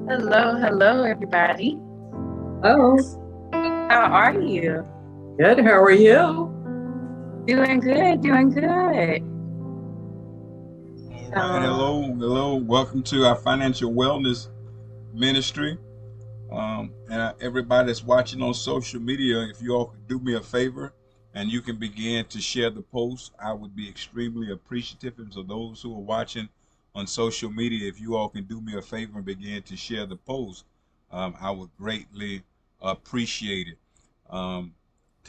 Hello, everybody. Oh, How are you? good. How are you? Doing good, doing good. All right, So, hello. Welcome to our financial wellness ministry. Everybody that's watching on social media, if you all could do me a favor and you can begin to share the post, I would be extremely appreciative. And so, those who are watching on social media, if you all can do me a favor and begin to share the post, I would greatly appreciate it. Um,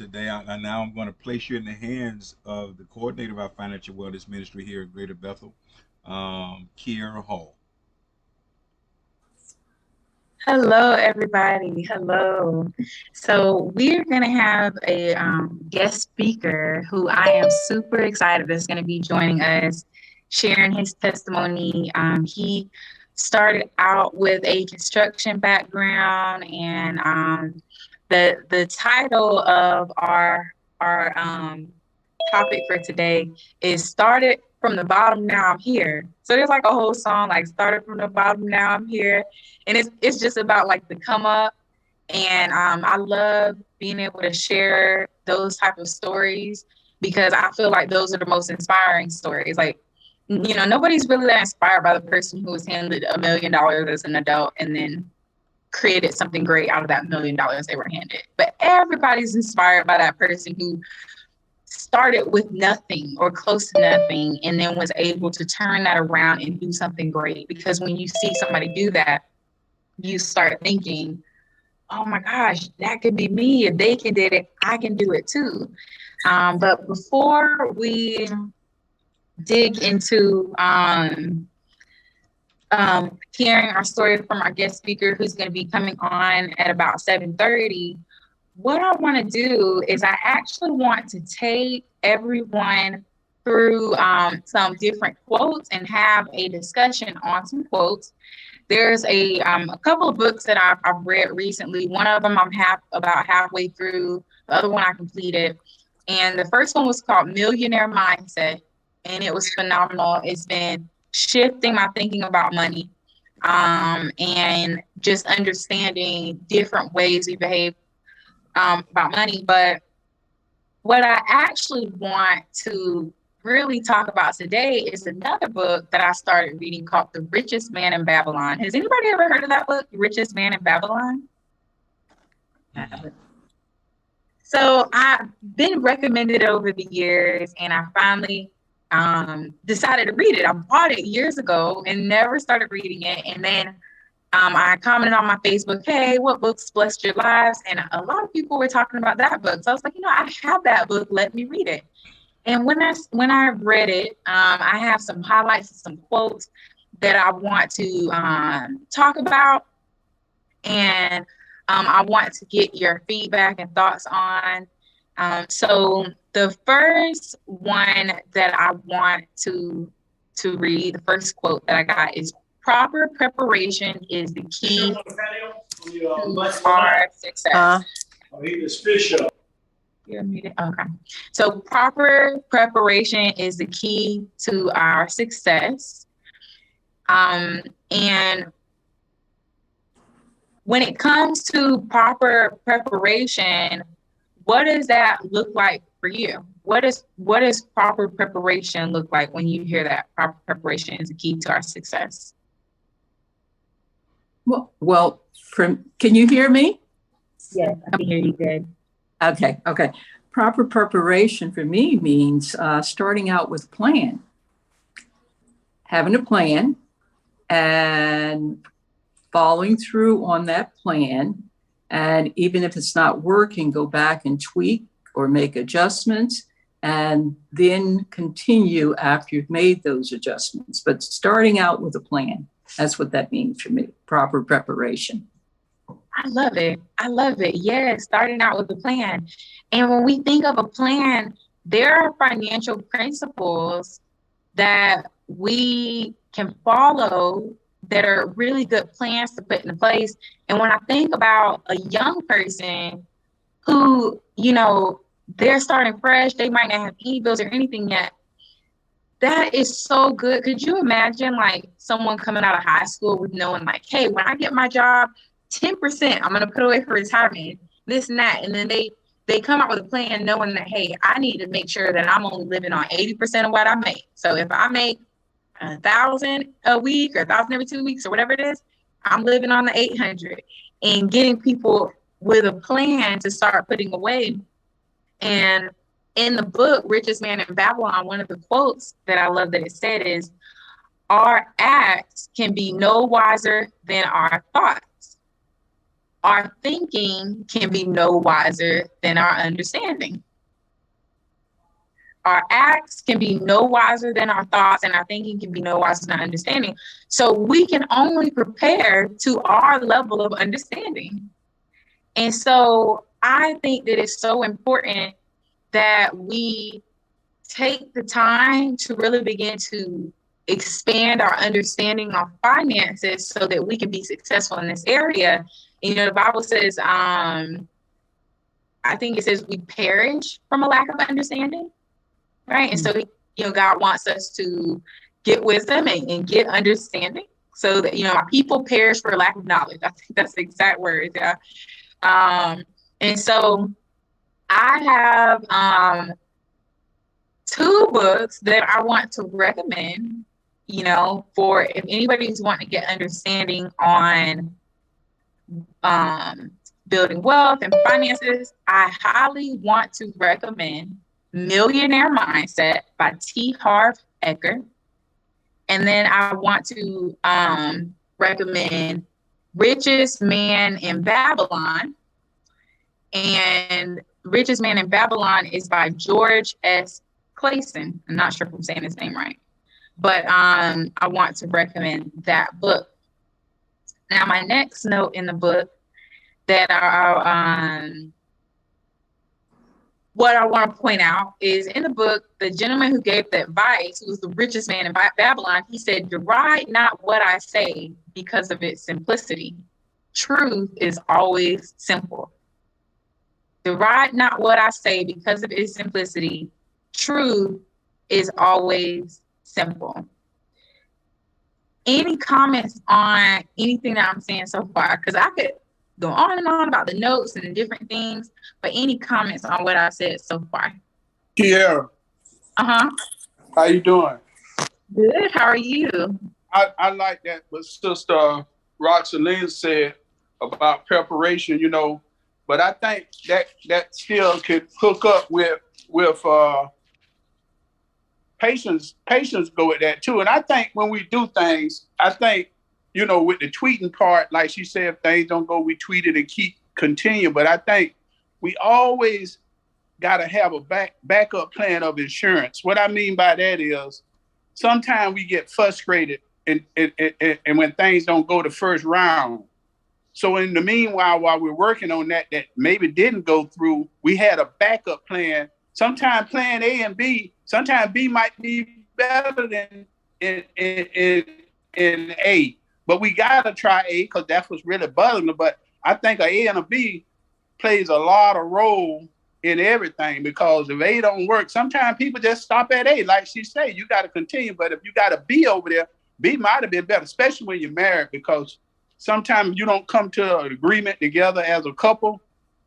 now I'm going to place you in the hands of the coordinator of our financial wellness ministry here at Greater Bethel, Kiera Hall. hello, everybody. Hello. So, we're going to have a guest speaker who I am super excited is going to be joining us, sharing his testimony. He started out with a construction background, and the title of our topic for today is started from the bottom, now I'm here. So there's like a whole song like started from the bottom, now I'm here. And it's just about like the come up. And I love being able to share those type of stories because I feel like those are the most inspiring stories. Like, nobody's really that inspired by the person who was handed $1 million as an adult and then created something great out of that $1 million they were handed. But everybody's inspired by that person who started with nothing or close to nothing and then was able to turn that around and do something great. Because when you see somebody do that, you start thinking, oh my gosh, that could be me. If they can did it, I can do it too. But before we dig into hearing our story from our guest speaker who's going to be coming on at about 7:30, what I want to do is I actually want to take everyone through some different quotes and have a discussion on some quotes. There's a couple of books that I've read recently. One of them I'm about halfway through. The other one I completed. And the first one was called Millionaire Mindset. And it was phenomenal. It's been shifting my thinking about money and just understanding different ways we behave about money. But what I actually want to really talk about today is another book that I started reading called The Richest Man in Babylon. Has anybody ever heard of that book, The Richest Man in Babylon? I haven't. So I've been recommended over the years, and I finally decided to read it. I bought it years ago and never started reading it. And then I commented on my Facebook, hey, what books blessed your lives? And a lot of people were talking about that book. So I was like, I have that book. Let me read it. And when I read it, I have some highlights, some quotes that I want to talk about. And I want to get your feedback and thoughts on. So the first one that I want to read, the first quote that I got is, proper preparation is the key to our success. I'll eat this fish up. You're muted. Okay. So proper preparation is the key to our success. And when it comes to proper preparation, what does that look like for you? What does proper preparation look like when you hear that proper preparation is the key to our success? Well, can you hear me? Yes, I can hear you good. Okay. Proper preparation for me means starting out with a plan, having a plan and following through on that plan. And even if it's not working, go back and tweak or make adjustments and then continue after you've made those adjustments. But starting out with a plan, that's what that means for me, proper preparation. I love it. Yes, starting out with a plan. And when we think of a plan, there are financial principles that we can follow that are really good plans to put in place. And when I think about a young person who, they're starting fresh, they might not have e-bills or anything yet. That is so good. Could you imagine like someone coming out of high school with knowing like, hey, when I get my job, 10% I'm going to put away for retirement, this and that. And then they come out with a plan knowing that, hey, I need to make sure that I'm only living on 80% of what I make. So if I make 1,000 a week or 1,000 every 2 weeks or whatever it is, I'm living on the 800, and getting people with a plan to start putting away. And in the book, Richest Man in Babylon, one of the quotes that I love that it said is, our acts can be no wiser than our thoughts. Our thinking can be no wiser than our understanding. Our acts can be no wiser than our thoughts, and our thinking can be no wiser than our understanding. So we can only prepare to our level of understanding. And so I think that it's so important that we take the time to really begin to expand our understanding of finances so that we can be successful in this area. And, the Bible says, I think it says we perish from a lack of understanding, right? And so, God wants us to get wisdom and get understanding so that, our people perish for lack of knowledge. I think that's the exact word. Yeah. And so I have 2 books that I want to recommend, for if anybody's wanting to get understanding on building wealth and finances. I highly want to recommend Millionaire Mindset by T. Harv Eker. And then I want to recommend Richest Man in Babylon. And Richest Man in Babylon is by George S. Clayson. I'm not sure if I'm saying his name right, but I want to recommend that book. Now, my next note in the book that what I want to point out is in the book, the gentleman who gave the advice, who was the richest man in Babylon, he said, deride not what I say because of its simplicity. Truth is always simple. Deride not what I say because of its simplicity. Truth is always simple. Any comments on anything that I'm saying so far? Because I could go on and on about the notes and the different things, but any comments on what I've said so far? Kiera. Uh-huh. How you doing? Good. How are you? I like that what Sister Roxalene said about preparation, but I think that still could hook up with patience go with that too. And I think when we do things, with the tweeting part, like she said, if things don't go, we tweet it and continue. But I think we always got to have a backup plan of insurance. What I mean by that is sometimes we get frustrated and when things don't go the first round. So in the meanwhile, while we're working on that maybe didn't go through, we had a backup plan. Sometimes plan A and B, sometimes B might be better than in A. But we got to try A because that's what's really bothering me. But I think an A and a B plays a lot of role in everything, because if A don't work, sometimes people just stop at A. Like she said, you got to continue. But if you got a B over there, B might have been better, especially when you're married, because sometimes you don't come to an agreement together as a couple.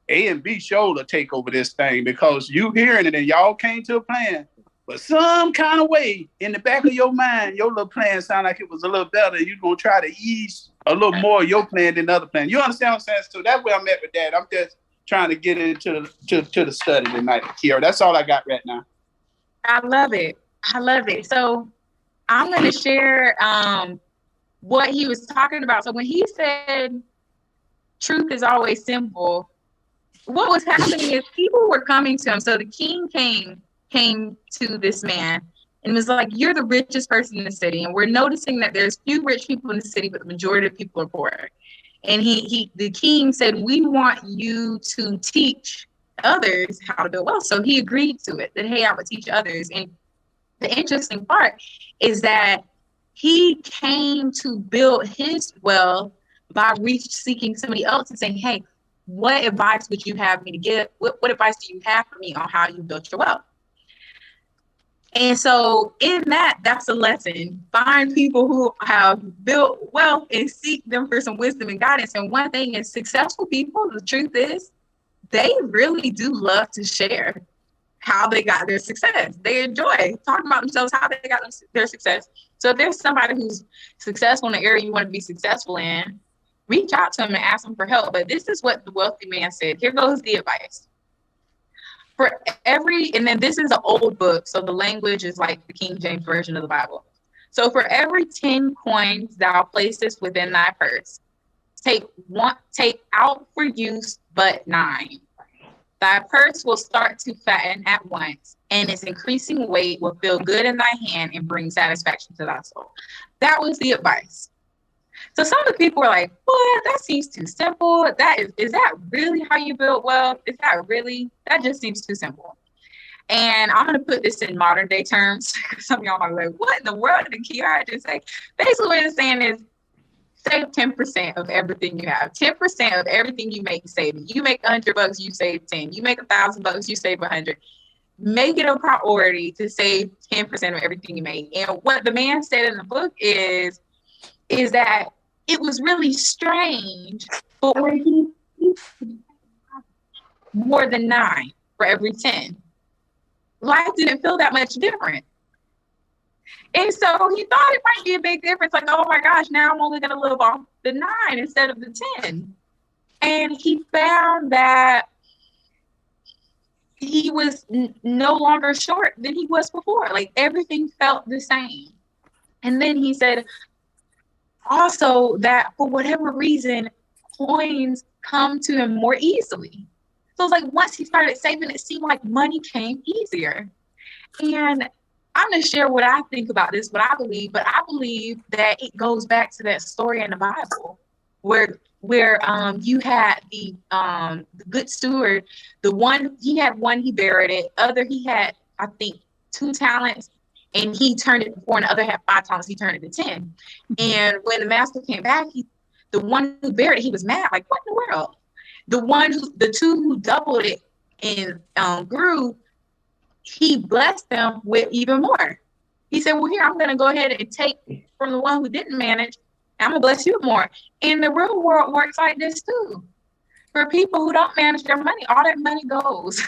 A and B sure to take over this thing, because you hearing it and y'all came to a plan. But some kind of way in the back of your mind, your little plan sound like it was a little better. You're going to try to ease a little more of your plan than the other plan. You understand what I'm saying? So that's where I'm at with that. I'm just trying to get into the study tonight, Kiera. That's all I got right now. I love it. So I'm going to share what he was talking about. So when he said truth is always simple, what was happening is people were coming to him. So the king came to this man and was like, you're the richest person in the city. And we're noticing that there's few rich people in the city, but the majority of people are poor. And the king said, we want you to teach others how to build wealth. So he agreed to it, that, hey, I would teach others. And the interesting part is that he came to build his wealth by seeking somebody else and saying, hey, what advice would you have me to give? What advice do you have for me on how you built your wealth? And so in that, that's a lesson. Find people who have built wealth and seek them for some wisdom and guidance. And one thing is, successful people, the truth is, they really do love to share how they got their success. They enjoy talking about themselves, how they got their success. So if there's somebody who's successful in the area you want to be successful in, reach out to them and ask them for help. But this is what the wealthy man said. Here goes the advice. And then this is an old book, so the language is like the King James Version of the Bible. So for every 10 coins thou placest within thy purse, take out for use but 9. Thy purse will start to fatten at once, and its increasing weight will feel good in thy hand and bring satisfaction to thy soul. That was the advice. So some of the people were like, "What? That seems too simple. Is that really how you build wealth? That just seems too simple." And I'm going to put this in modern day terms. Some of y'all are like, "What in the world did Kiara just say?" Basically what it's saying is, save 10% of everything you have. 10% of everything you make, save it. You make $100, you save 10. You make $1,000, you save 100. Make it a priority to save 10% of everything you make. And what the man said in the book is that it was really strange, but when he more than 9 for every 10, life didn't feel that much different. And so he thought it might be a big difference. Like, oh my gosh, now I'm only going to live off the 9 instead of the 10. And he found that he was no longer short than he was before. Like, everything felt the same. And then he said also that for whatever reason, coins come to him more easily. So it's like once he started saving, it seemed like money came easier. And I'm going to share what I think about this, what I believe, but I believe that it goes back to that story in the Bible where you had the good steward, he had one, he buried it, other he had, I think, 2 talents, and he turned it to 4, and the other had 5 talents, he turned it to 10. And when the master came back, the one who buried it, he was mad, like, what in the world? The 2 who doubled it and grew, he blessed them with even more. He said, well, here, I'm going to go ahead and take from the one who didn't manage. I'm going to bless you more. And the real world works like this too. For people who don't manage their money, all that money goes.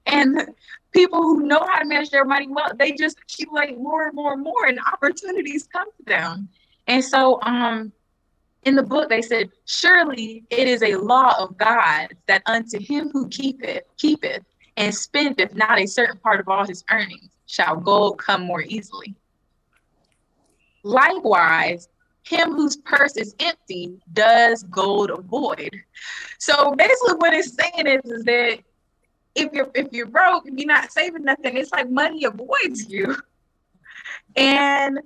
And people who know how to manage their money well, they just accumulate more and more and more, and opportunities come to them. And so in the book, they said, surely it is a law of God that unto him who keepeth and spendeth not a certain part of all his earnings shall gold come more easily. Likewise, him whose purse is empty does gold avoid. So basically what it's saying is that if you're broke, if you're not saving nothing, it's like money avoids you. And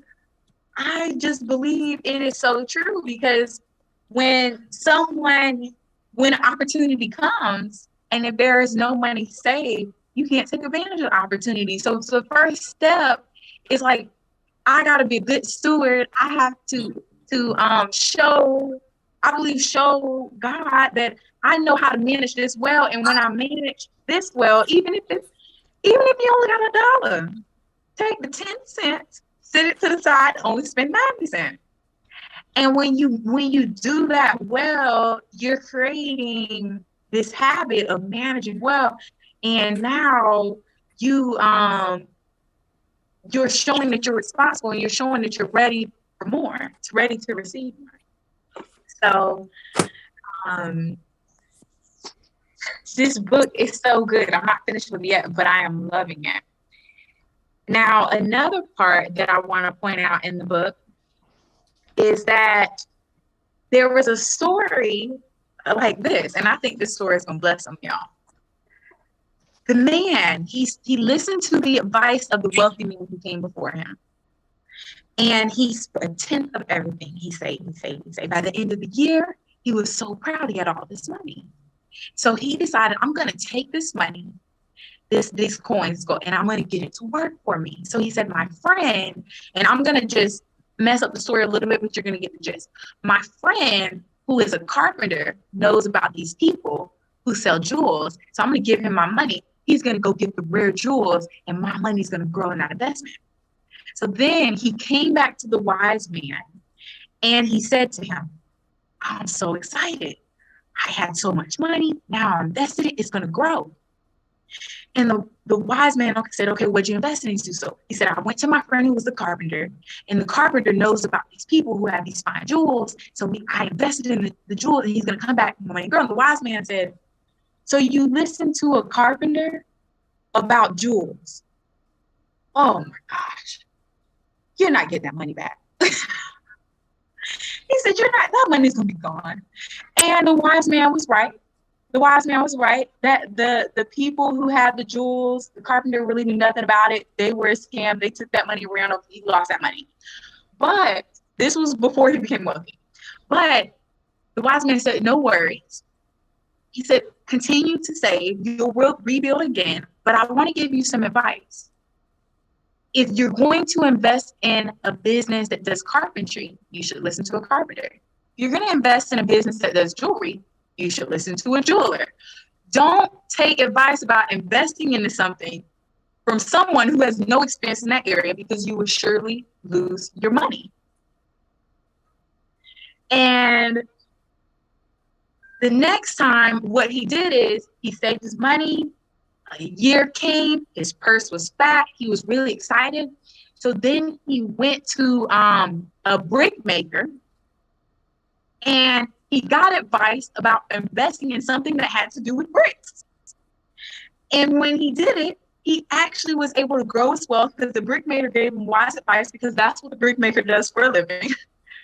I just believe it is so true, because when opportunity comes, and if there is no money saved, you can't take advantage of the opportunity. So the first step is like, I got to be a good steward. I have to show God that I know how to manage this well. And when I manage this well, even if you only got $1, take the 10 cents, sit it to the side, only spend 90 cents. And when you do that well, you're creating this habit of managing well. And now you're showing that you're responsible, and you're showing that you're ready for more. It's ready to receive more. So this book is so good. I'm not finished with it yet, but I am loving it. Now, another part that I want to point out in the book is that there was a story like this, and I think this story is going to bless some of y'all. The man, he listened to the advice of the wealthy man who came before him. And he spent 1/10 of everything. He saved. By the end of the year, he was so proud he had all this money. So he decided, I'm going to take this money, these coins, and I'm going to get it to work for me. So he said, my friend, and I'm going to just mess up the story a little bit, but you're going to get the gist. My friend, who is a carpenter, knows about these people who sell jewels. So I'm going to give him my money. he's going to go get the rare jewels and my money's going to grow in that investment. So then he came back to the wise man and he said to him, I'm so excited. I had so much money. Now I invested it. It's going to grow. And the wise man said, okay, what'd you invest in? So he said, I went to my friend who was the carpenter, and the carpenter knows about these people who have these fine jewels. So I invested in the jewels, and he's going to come back with money. Girl, the wise man said, so you listened to a carpenter about jewels? Oh my gosh. You're not getting that money back. He said, that money's going to be gone. And the wise man was right. The wise man was right that the people who had the jewels, the carpenter really knew nothing about it. They were a scam. They took that money, ran off. He lost that money. But this was before he became wealthy. But the wise man said, no worries. He said, continue to save. You'll rebuild again. But I want to give you some advice. If you're going to invest in a business that does carpentry, you should listen to a carpenter. If you're going to invest in a business that does jewelry, you should listen to a jeweler. Don't take advice about investing into something from someone who has no experience in that area, because you will surely lose your money. And the next time, what he did is he saved his money. A year came, his purse was fat, he was really excited. So then he went to a brick maker and he got advice about investing in something that had to do with bricks. And when he did it, he actually was able to grow his wealth because the brick maker gave him wise advice, because that's what the brick maker does for a living.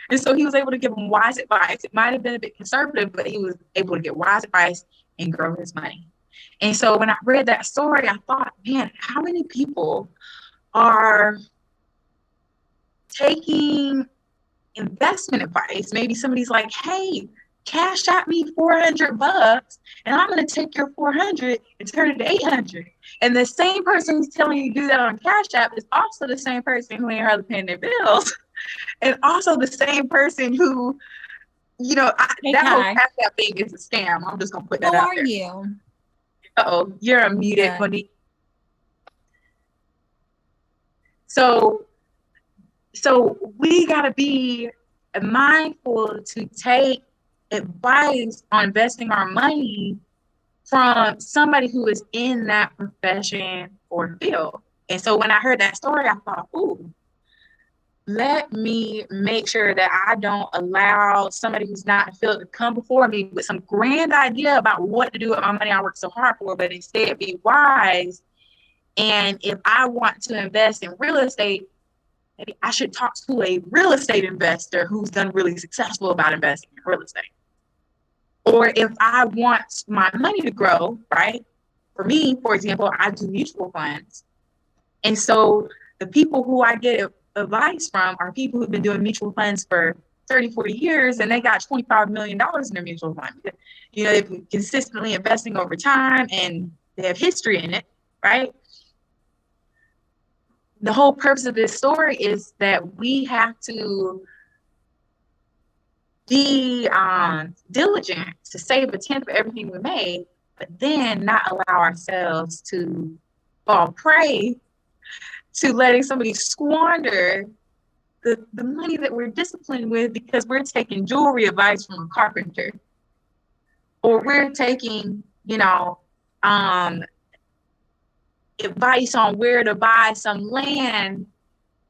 And so he was able to give him wise advice. It might have been a bit conservative, but he was able to get wise advice and grow his money. And so when I read that story, I thought, man, how many people are taking investment advice? Maybe somebody's like, hey, cash out me $400 and I'm going to take your 400 and turn it to 800. And the same person who's telling you to do that on Cash App is also the same person who ain't hardly paying their bills. And also the same person who, that whole Cash App thing is a scam. I'm just going to put that out there. How are you? Uh-oh, you're unmuted, Monique. So we got to be mindful to take advice on investing our money from somebody who is in that profession or field. And so when I heard that story, I thought, ooh, let me make sure that I don't allow somebody who's not in the field to come before me with some grand idea about what to do with my money I worked so hard for, but instead be wise. And if I want to invest in real estate, maybe I should talk to a real estate investor who's done really successful about investing in real estate. Or if I want my money to grow, right? For me, for example, I do mutual funds. And so the people who I get advice from are people who've been doing mutual funds for 30, 40 years, and they got $25 million in their mutual fund. They've been consistently investing over time and they have history in it, right? The whole purpose of this story is that we have to be diligent to save a tenth of everything we made, but then not allow ourselves to fall prey to letting somebody squander the money that we're disciplined with because we're taking jewelry advice from a carpenter, or we're taking, advice on where to buy some land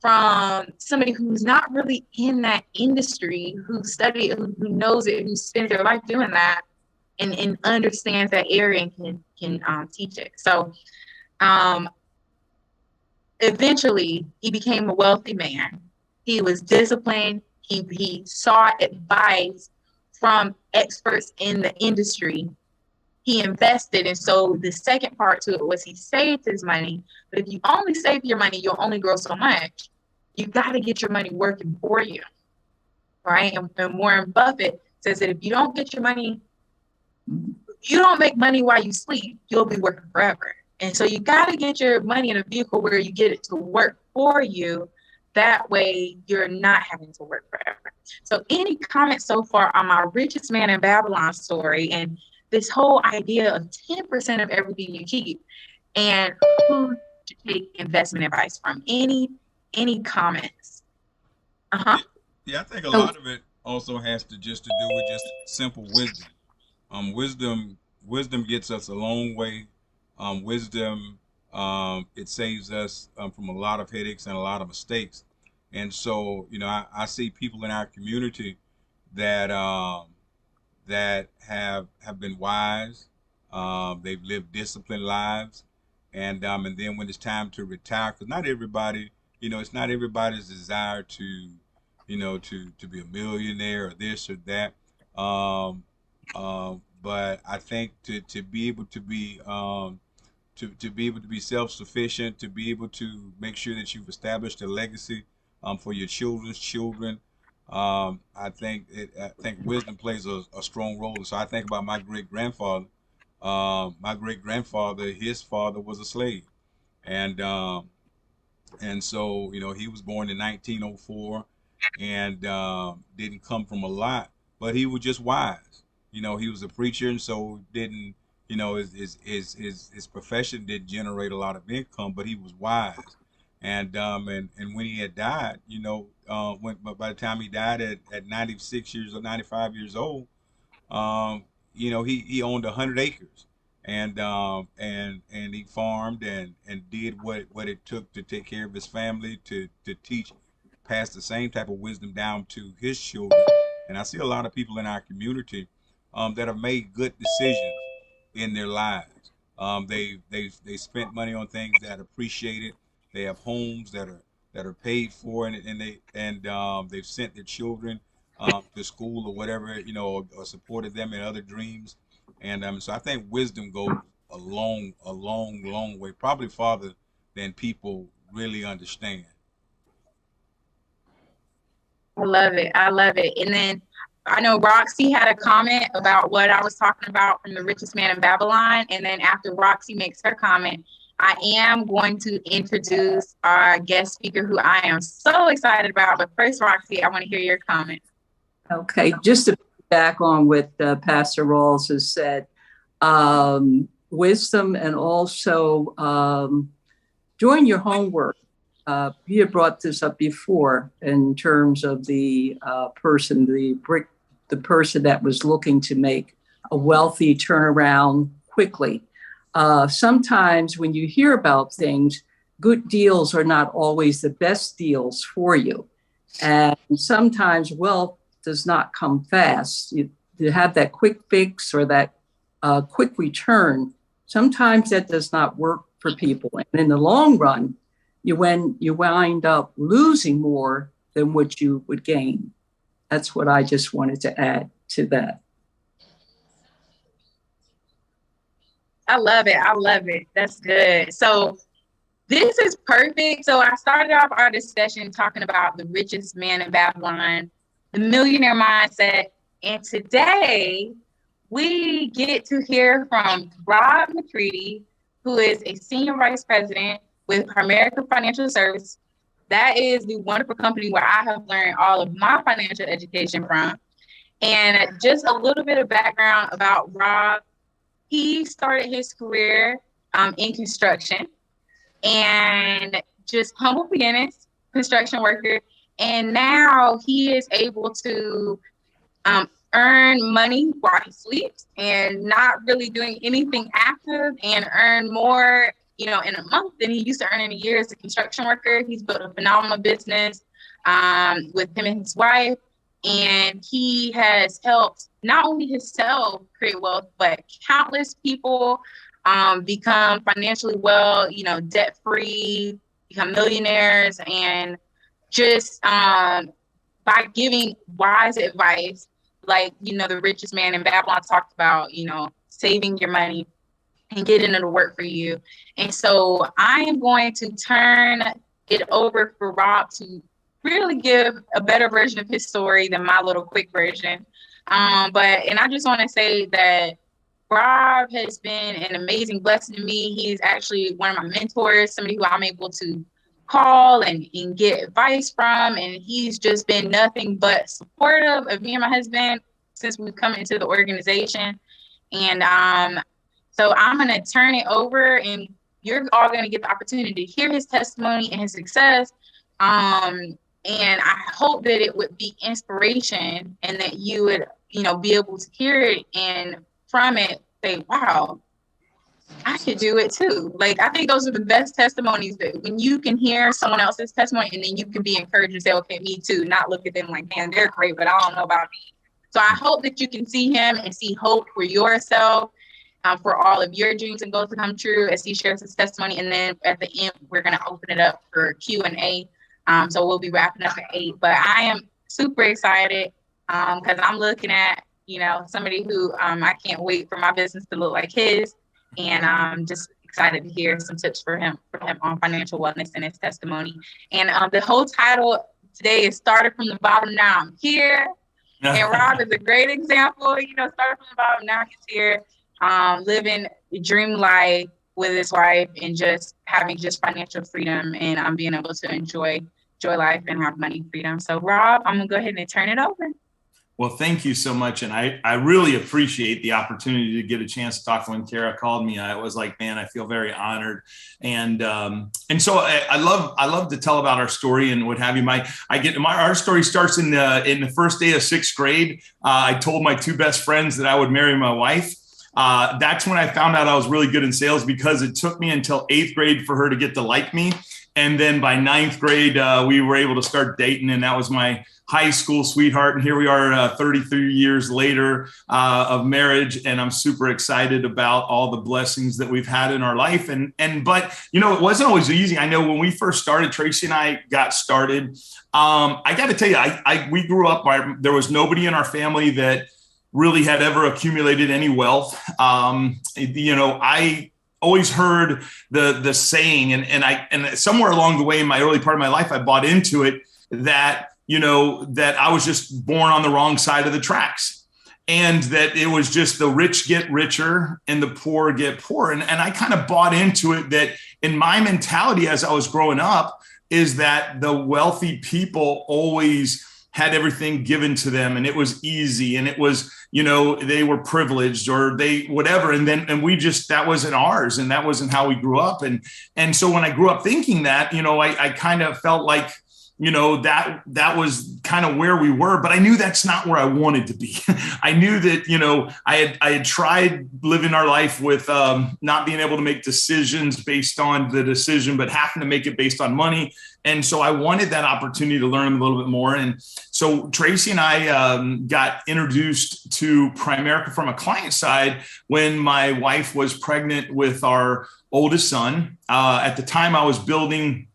from somebody who's not really in that industry, who studied it, who knows it, who spends their life doing that, and understands that area and can teach it. So eventually he became a wealthy man. He was disciplined. He sought advice from experts in the industry. He invested. And so the second part to it was he saved his money. But if you only save your money, you'll only grow so much. You got to get your money working for you, right? And Warren Buffett says that if you don't get your money, you don't make money while you sleep, you'll be working forever. And so you got to get your money in a vehicle where you get it to work for you. That way you're not having to work forever. So any comments so far on my richest man in Babylon story and this whole idea of 10% of everything you keep? and who to take investment advice from. Any comments? Yeah, I think a lot of it also has to just to do with just simple wisdom. Wisdom gets us a long way. Wisdom, it saves us from a lot of headaches and a lot of mistakes. And so, I see people in our community that that have been wise. They've lived disciplined lives, and then when it's time to retire, because not everybody, it's not everybody's desire to, to be a millionaire or this or that. Um, but I think to be able to be to be able to be self-sufficient, to be able to make sure that you've established a legacy for your children's children. I think wisdom plays a strong role. And so I think about my great grandfather. My great grandfather, his father was a slave, and so he was born in 1904, and didn't come from a lot, but he was just wise. He was a preacher, and so didn't his profession didn't generate a lot of income, but he was wise. And when he had died, but by the time he died at 96 years or 95 years old, um, he owned 100 acres, and he farmed and did what it took to take care of his family, to teach, pass the same type of wisdom down to his children. And I see a lot of people in our community that have made good decisions in their lives. They spent money on things that are appreciated. They have homes that are paid for, and they've sent their children to school or whatever, or supported them in other dreams. And so I think wisdom goes a long way, probably farther than people really understand. I love it. I love it. And then I know Roxy had a comment about what I was talking about from The Richest Man in Babylon. And then after Roxy makes her comment, I am going to introduce our guest speaker, who I am so excited about. But first, Roxy, I want to hear your comment. Okay, just to back on what Pastor Rawls has said, wisdom, and also doing your homework. You had brought this up before in terms of the person, the person that was looking to make a wealthy turnaround quickly. Sometimes when you hear about things, good deals are not always the best deals for you. And sometimes wealth does not come fast. You have that quick fix or that quick return. Sometimes that does not work for people. And in the long run, you wind up losing more than what you would gain. That's what I just wanted to add to that. I love it. I love it. That's good. So this is perfect. So I started off our discussion talking about the richest man in Babylon, the millionaire mindset. And today we get to hear from Rob McCready, who is a senior vice president with Primerica Financial Service. That is the wonderful company where I have learned all of my financial education from. And just a little bit of background about Rob. He started his career in construction, and just humble beginnings, construction worker. And now he is able to earn money while he sleeps and not really doing anything active, and earn more, in a month than he used to earn in a year as a construction worker. He's built a phenomenal business with him and his wife. And he has helped not only himself create wealth, but countless people become financially well, debt-free, become millionaires, and just by giving wise advice, like, the richest man in Babylon talked about, saving your money and getting it to work for you. And so I am going to turn it over for Rob to really give a better version of his story than my little quick version. And I just want to say that Rob has been an amazing blessing to me. He's actually one of my mentors, somebody who I'm able to call and get advice from. And he's just been nothing but supportive of me and my husband since we've come into the organization. And so I'm going to turn it over and you're all going to get the opportunity to hear his testimony and his success. And I hope that it would be inspiration and that you would, be able to hear it and from it say, wow, I could do it too. Like, I think those are the best testimonies, that when you can hear someone else's testimony and then you can be encouraged and say, okay, me too, not look at them like, man, they're great, but I don't know about me. So I hope that you can see him and see hope for yourself, for all of your dreams and goals to come true as he shares his testimony. And then at the end, we're going to open it up for Q&A. So we'll be wrapping up at 8. But I am super excited because I'm looking at, somebody who I can't wait for my business to look like his. And I'm just excited to hear some tips for him on financial wellness and his testimony. And the whole title today is Started from the Bottom, Now I'm Here. And Rob is a great example, started from the bottom, now he's here, living a dream life with his wife and just having financial freedom and being able to enjoy life and have money freedom. So Rob, I'm gonna go ahead and turn it over. Well, thank you so much. And I really appreciate the opportunity to get a chance to talk. When Kara called me, I was like, man, I feel very honored. And so I love to tell about our story and what have you. Our story starts in the first day of 6th grade. I told my 2 best friends that I would marry my wife. That's when I found out I was really good in sales, because it took me until 8th grade for her to get to like me. And then by 9th grade, we were able to start dating, and that was my high school sweetheart. And here we are 33 years later of marriage. And I'm super excited about all the blessings that we've had in our life. But it wasn't always easy. I know when we first started, Tracy and I got started. I got to tell you, we grew up, there was nobody in our family that really had ever accumulated any wealth. I always heard the saying, and somewhere along the way in my early part of my life, I bought into it that I was just born on the wrong side of the tracks, and that it was just the rich get richer and the poor get poor. And I kind of bought into it, that in my mentality as I was growing up is that the wealthy people always had everything given to them, and it was easy, and it was, they were privileged, or they whatever. And that wasn't ours, and that wasn't how we grew up. And so when I grew up thinking that, I kind of felt like, that was kind of where we were, but I knew that's not where I wanted to be. I knew that, I had tried living our life with not being able to make decisions based on the decision, but having to make it based on money. And so I wanted that opportunity to learn a little bit more. And so Tracy and I got introduced to Primerica from a client side when my wife was pregnant with our oldest son. At the time, I was building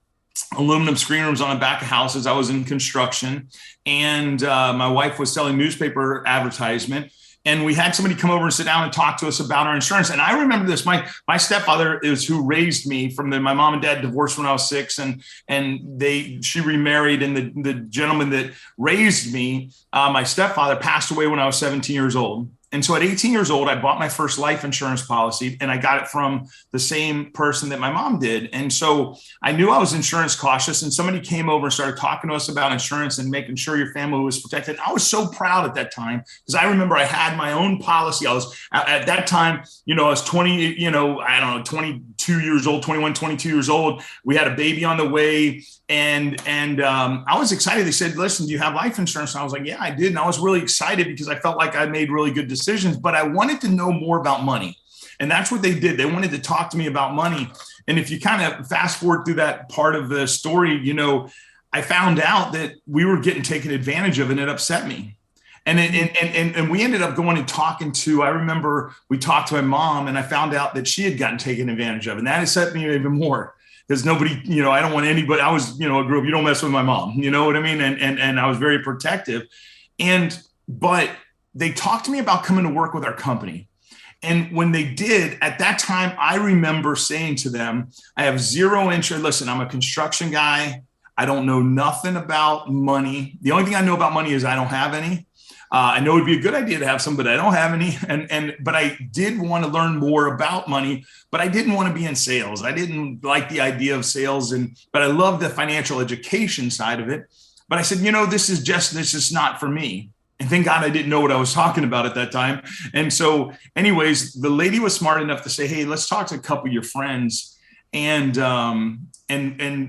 aluminum screen rooms on the back of houses. I was in construction, and my wife was selling newspaper advertisement. And we had somebody come over and sit down and talk to us about our insurance. And I remember this, my stepfather is who raised me. My mom and dad divorced when I was 6, and she remarried. And the gentleman that raised me, my stepfather, passed away when I was 17 years old. And so at 18 years old, I bought my first life insurance policy, and I got it from the same person that my mom did. And so I knew I was insurance cautious, and somebody came over and started talking to us about insurance and making sure your family was protected. I was so proud at that time, because I remember I had my own policy. I was at that time, I was 22 years old, 21, 22 years old. We had a baby on the way. And I was excited. They said, listen, do you have life insurance? And I was like, yeah, I did. And I was really excited because I felt like I made really good decisions, but I wanted to know more about money. And that's what they did. They wanted to talk to me about money. And if you kind of fast forward through that part of the story, I found out that we were getting taken advantage of, and it upset me. And we ended up going and talking to, I remember we talked to my mom, and I found out that she had gotten taken advantage of. And that upset me even more. Because nobody, I don't want anybody. I was, I grew up, you don't mess with my mom, you know what I mean? And I was very protective. But they talked to me about coming to work with our company. And when they did, at that time, I remember saying to them, I have zero interest. Listen, I'm a construction guy. I don't know nothing about money. The only thing I know about money is I don't have any. I know it'd be a good idea to have some, but I don't have any. But I did want to learn more about money, but I didn't want to be in sales. I didn't like the idea of sales, but I love the financial education side of it. But I said, this is just not for me. And thank God I didn't know what I was talking about at that time. And so anyways, the lady was smart enough to say, hey, let's talk to a couple of your friends. And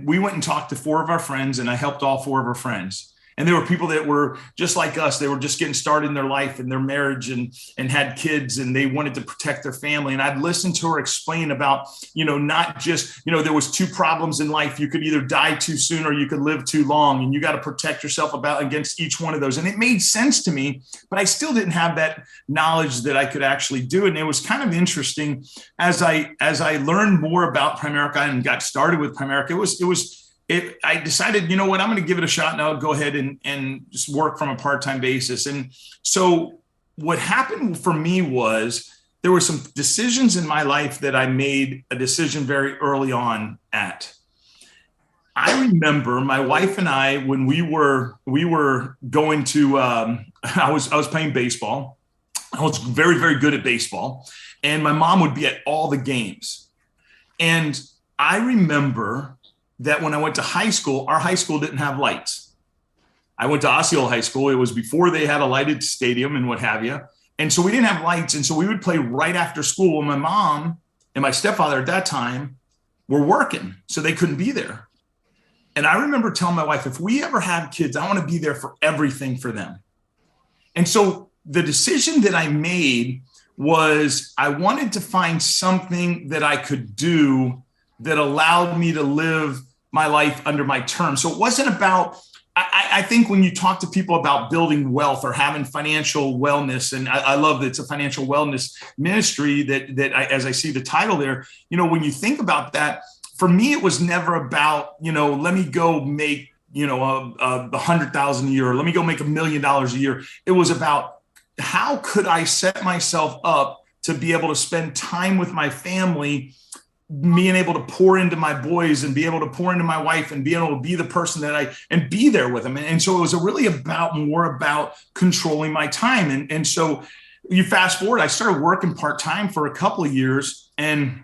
we went and talked to 4 of our friends, and I helped all 4 of our friends. And there were people that were just like us. They were just getting started in their life and their marriage and had kids, and they wanted to protect their family. And I'd listen to her explain about, not just, there was 2 problems in life. You could either die too soon or you could live too long. And you got to protect yourself against each one of those. And it made sense to me, but I still didn't have that knowledge that I could actually do it. And it was kind of interesting as I learned more about Primerica and got started with Primerica. I decided, I'm going to give it a shot, and I'll go ahead and just work from a part-time basis. And so what happened for me was there were some decisions in my life that I made a decision very early on at. I remember my wife and I, when we were going to, I was playing baseball. I was very, very good at baseball, and my mom would be at all the games. And I remember that when I went to high school, our high school didn't have lights. I went to Osceola High School. It was before they had a lighted stadium and what have you. And so we didn't have lights. And so we would play right after school. And my mom and my stepfather at that time were working, so they couldn't be there. And I remember telling my wife, if we ever have kids, I want to be there for everything for them. And so the decision that I made was I wanted to find something that I could do that allowed me to live my life under my terms. So it wasn't about, I think when you talk to people about building wealth or having financial wellness, and I love that it's a financial wellness ministry that as I see the title there, when you think about that, for me, it was never about, let me go make, $100,000 a year, or let me go make $1 million a year. It was about how could I set myself up to be able to spend time with my family, being able to pour into my boys and be able to pour into my wife and be able to be the person and be there with them. And so it was really more about controlling my time. And so you fast forward, I started working part-time for a couple of years and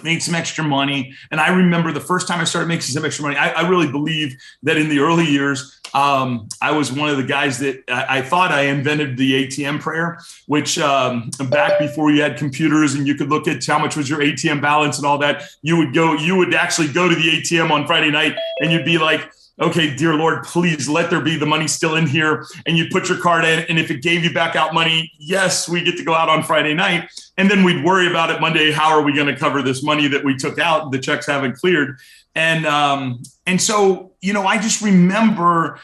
made some extra money. And I remember the first time I started making some extra money, I really believe that in the early years, I was one of the guys that I thought I invented the ATM prayer, which back before you had computers and you could look at how much was your ATM balance and all that, you would actually go to the ATM on Friday night and you'd be like, okay, dear Lord, please let there be the money still in here. And you put your card in, and if it gave you back out money, yes, we get to go out on Friday night. And then we'd worry about it Monday. How are we going to cover this money that we took out? The checks haven't cleared. And so, I just remember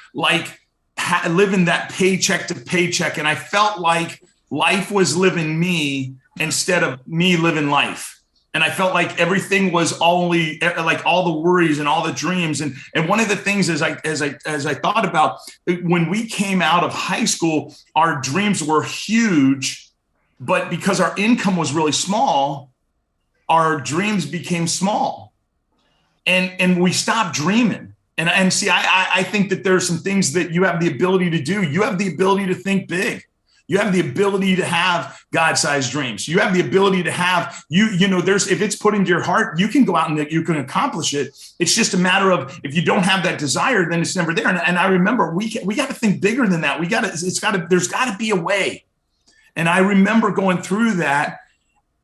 living that paycheck to paycheck. And I felt like life was living me instead of me living life. And I felt like everything was only like all the worries and all the dreams. And one of the things as I thought about when we came out of high school, our dreams were huge, but because our income was really small, our dreams became small and we stopped dreaming. And see, I think that there's some things that you have the ability to do. You have the ability to think big. You have the ability to have God-sized dreams. You have the ability to have, if it's put into your heart, you can go out and you can accomplish it. It's just a matter of, if you don't have that desire, then it's never there. And I remember we got to think bigger than that. There's got to be a way. And I remember going through that,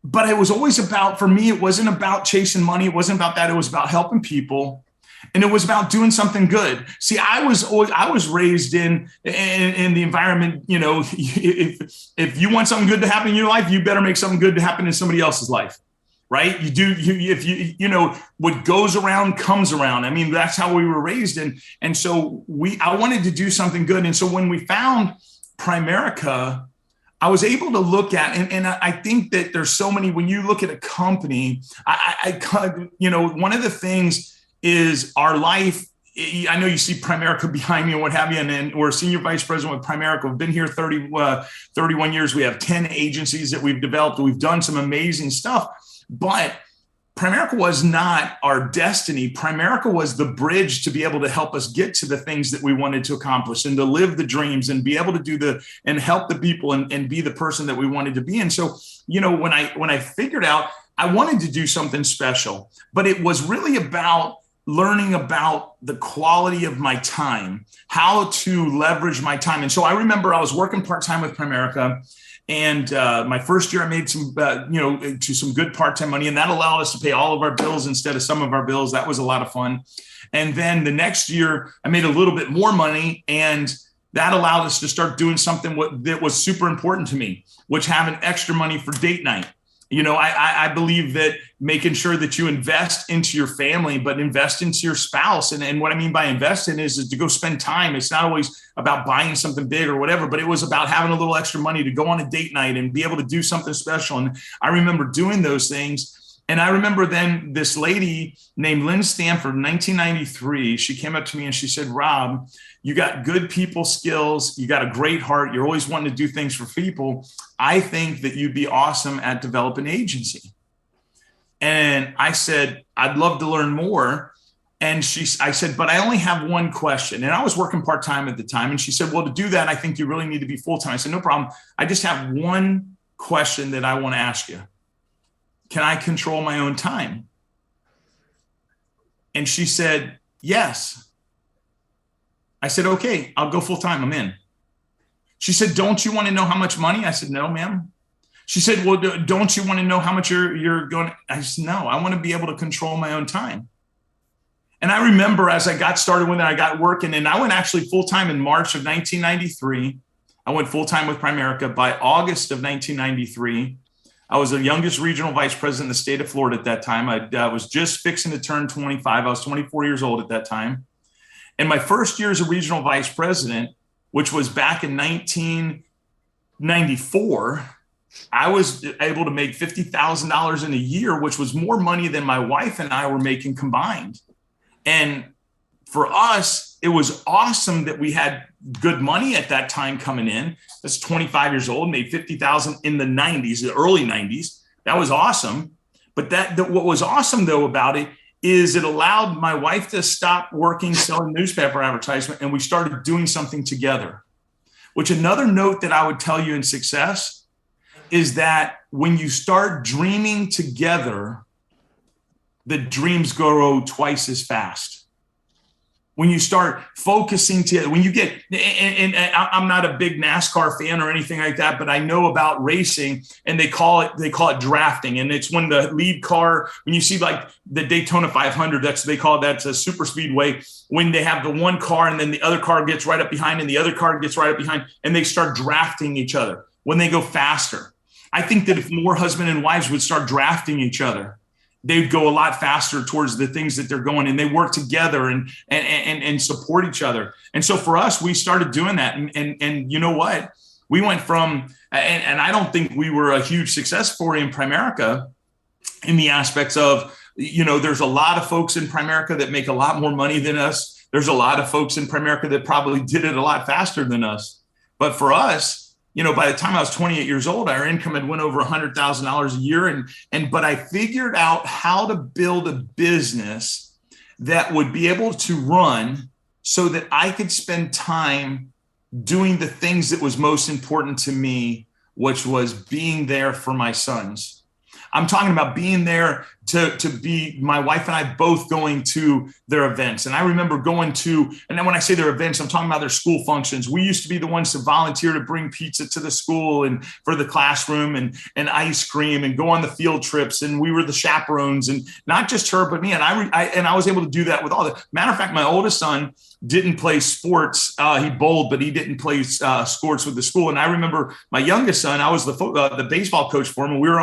but it was always about, for me, it wasn't about chasing money. It wasn't about that. It was about helping people. And it was about doing something good. See, I was raised in the environment, if you want something good to happen in your life, you better make something good to happen in somebody else's life, right? What goes around comes around. I mean, that's how we were raised. And so I wanted to do something good. And so when we found Primerica, I was able to look at, and I think that there's so many, when you look at a company, one of the things is our life. I know you see Primerica behind me and what have you, and we're senior vice president with Primerica. We've been here 31 years. We have 10 agencies that we've developed. We've done some amazing stuff, but Primerica was not our destiny. Primerica was the bridge to be able to help us get to the things that we wanted to accomplish and to live the dreams and be able to do and help the people and be the person that we wanted to be. And so, when I figured out I wanted to do something special, but it was really about learning about the quality of my time, how to leverage my time. And so I remember I was working part-time with Primerica, and my first year I made some, to some good part-time money, and that allowed us to pay all of our bills instead of some of our bills. That was a lot of fun. And then the next year I made a little bit more money, and that allowed us to start doing something that was super important to me, which having extra money for date night. I believe that making sure that you invest into your family, but invest into your spouse. And what I mean by investing is to go spend time. It's not always about buying something big or whatever, but it was about having a little extra money to go on a date night and be able to do something special. And I remember doing those things. And I remember then this lady named Lynn Stanford in 1993, she came up to me and she said, Rob, you got good people skills. You got a great heart. You're always wanting to do things for people. I think that you'd be awesome at developing an agency. And I said, I'd love to learn more. And I said, but I only have one question. And I was working part-time at the time. And she said, well, to do that, I think you really need to be full-time. I said, no problem. I just have one question that I want to ask you. Can I control my own time? And she said, yes. I said, okay, I'll go full time. I'm in. She said, don't you want to know how much money? I said, no, ma'am. She said, well, don't you want to know how much you're going to? I said, no, I want to be able to control my own time. And I remember as I got started when I got working, and I went actually full time in March of 1993. I went full time with Primerica. By August of 1993, I was the youngest regional vice president in the state of Florida at that time. I was just fixing to turn 25. I was 24 years old at that time. And my first year as a regional vice president, which was back in 1994, I was able to make $50,000 in a year, which was more money than my wife and I were making combined. And for us, it was awesome that we had good money at that time coming in. That's 25 years old, made $50,000 in the 90s, the early 90s. That was awesome. But what was awesome though about it is it allowed my wife to stop working, selling newspaper advertisement, and we started doing something together. Which another note that I would tell you in success is that when you start dreaming together, the dreams grow twice as fast. When you start focusing together, when you get, and I'm not a big NASCAR fan or anything like that, but I know about racing, and they call it drafting. And it's when the lead car, when you see like the Daytona 500, that's a super speedway, when they have the one car and then the other car gets right up behind and the other car gets right up behind, and they start drafting each other when they go faster. I think that if more husband and wives would start drafting each other, they'd go a lot faster towards the things that they're going, and they work together and support each other. And so for us, we started doing that. And you know what? We went from, and I don't think we were a huge success story in Primerica in the aspects of, there's a lot of folks in Primerica that make a lot more money than us. There's a lot of folks in Primerica that probably did it a lot faster than us. But for us, by the time I was 28 years old, our income had went over $100,000 a year. But I figured out how to build a business that would be able to run so that I could spend time doing the things that was most important to me, which was being there for my sons. I'm talking about being there to be my wife and I both going to their events. And I remember going to, and then when I say their events, I'm talking about their school functions. We used to be the ones to volunteer to bring pizza to the school and for the classroom and ice cream and go on the field trips. And we were the chaperones, and not just her, but me. And I was able to do that with all the, matter of fact, my oldest son didn't play sports. He bowled, but he didn't play sports with the school. And I remember my youngest son, I was the baseball coach for him. And we were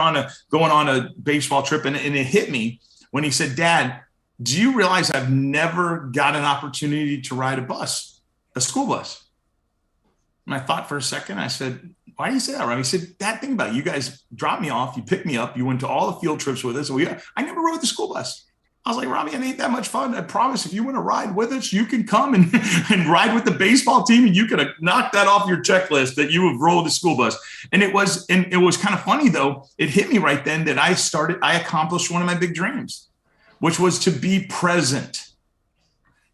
going on a baseball trip, and it hit me when he said, Dad, do you realize I've never got an opportunity to ride a school bus? And I thought for a second. I said, why do you say that, Rob? He said, Dad, think about it. You guys dropped me off. You picked me up. You went to all the field trips with us. I never rode the school bus. I was like, Robbie, it ain't that much fun. I promise if you want to ride with us, you can come and ride with the baseball team, and you can knock that off your checklist that you have rolled the school bus. And it was kind of funny though. It hit me right then that I accomplished one of my big dreams, which was to be present.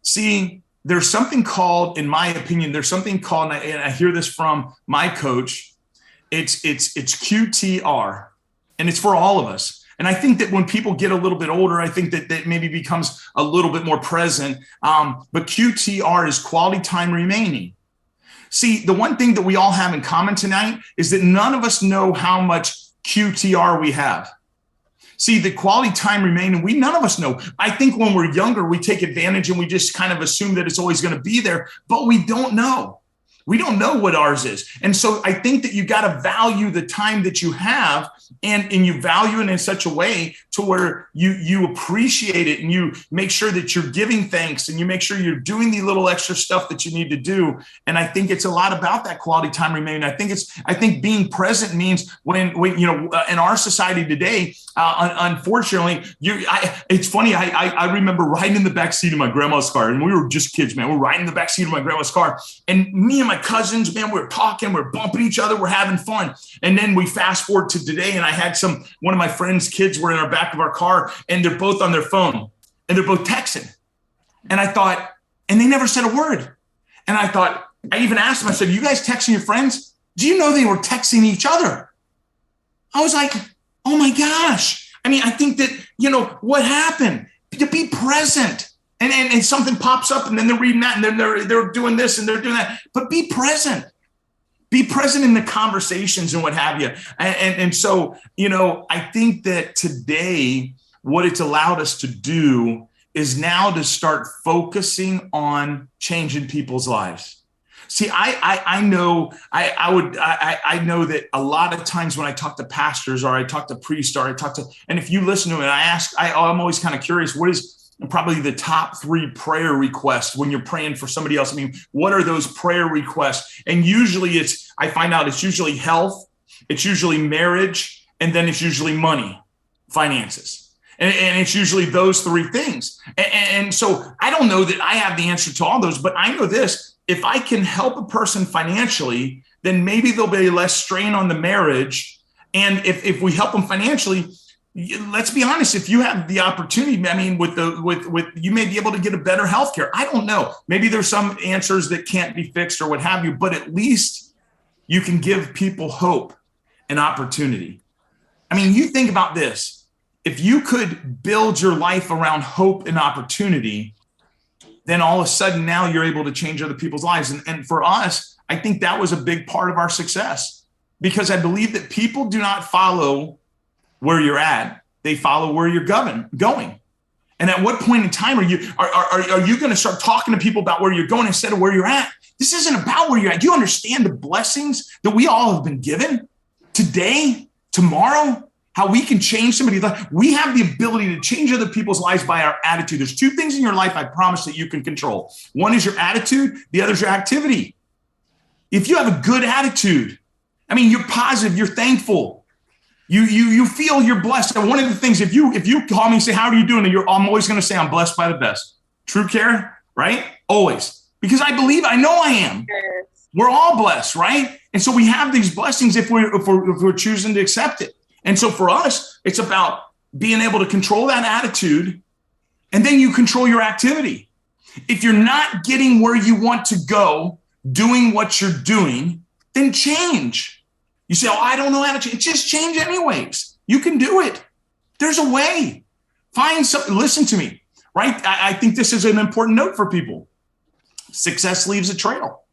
See, there's something called, in my opinion, and I hear this from my coach. It's QTR, and it's for all of us. And I think that when people get a little bit older, I think that maybe becomes a little bit more present. But QTR is quality time remaining. See, the one thing that we all have in common tonight is that none of us know how much QTR we have. See, the quality time remaining, none of us know. I think when we're younger, we take advantage and we just kind of assume that it's always going to be there, but we don't know. We don't know what ours is. And so I think that you got to value the time that you have, and you value it in such a way to where you appreciate it, and you make sure that you're giving thanks, and you make sure you're doing the little extra stuff that you need to do. And I think it's a lot about that quality time remaining. I think being present means when you know, in our society today, unfortunately, it's funny. I remember riding in the back seat of my grandma's car, and we were just kids, man. We're riding in the back seat of my grandma's car, and me and my cousins, man, we're talking, we're bumping each other, we're having fun. And then we fast forward to today, and I had one of my friend's kids were in our back of our car, and they're both on their phone, and they're both texting. And I thought, and they never said a word. And I thought, I even asked them, I said, you guys texting your friends? Do you know they were texting each other? I was like, oh my gosh. I mean, I think that, you know, what happened? To be present. And something pops up, and then they're reading that, and then they're doing this and they're doing that. But be present. Be present in the conversations and what have you. And so, you know, I think that today, what it's allowed us to do is now to start focusing on changing people's lives. See, I know that a lot of times when I talk to pastors, or I talk to priests, or and if you listen to it, I'm always kind of curious, what is probably the top 3 prayer requests when you're praying for somebody else? I mean, what are those prayer requests? And usually I find out it's usually health, it's usually marriage, and then it's usually money, finances. And it's usually those 3 things. And so I don't know that I have the answer to all those, but I know this: if I can help a person financially, then maybe there'll be less strain on the marriage. And if we help them financially, let's be honest, if you have the opportunity, I mean, with you may be able to get a better healthcare. I don't know. Maybe there's some answers that can't be fixed or what have you, but at least you can give people hope and opportunity. I mean, you think about this. If you could build your life around hope and opportunity, then all of a sudden now you're able to change other people's lives. And for us, I think that was a big part of our success, because I believe that people do not follow where you're at, they follow where you're going. And at what point in time are you going to start talking to people about where you're going instead of where you're at? This isn't about where you're at. Do you understand the blessings that we all have been given today, tomorrow, how we can change somebody's life? We have the ability to change other people's lives by our attitude. There's 2 things in your life I promise that you can control. One is your attitude. The other is your activity. If you have a good attitude, I mean, you're positive, you're thankful, you feel you're blessed. And one of the things, if you call me and say, how are you doing? I'm always going to say, I'm blessed by the best. True care, right? Always. Because I know I am. Yes. We're all blessed, right? And so we have these blessings if we're choosing to accept it. And so for us, it's about being able to control that attitude, and then you control your activity. If you're not getting where you want to go, doing what you're doing, then change. You say, oh, I don't know how to change. Just change anyways. You can do it. There's a way. Find something. Listen to me, right? I think this is an important note for people. Success leaves a trail.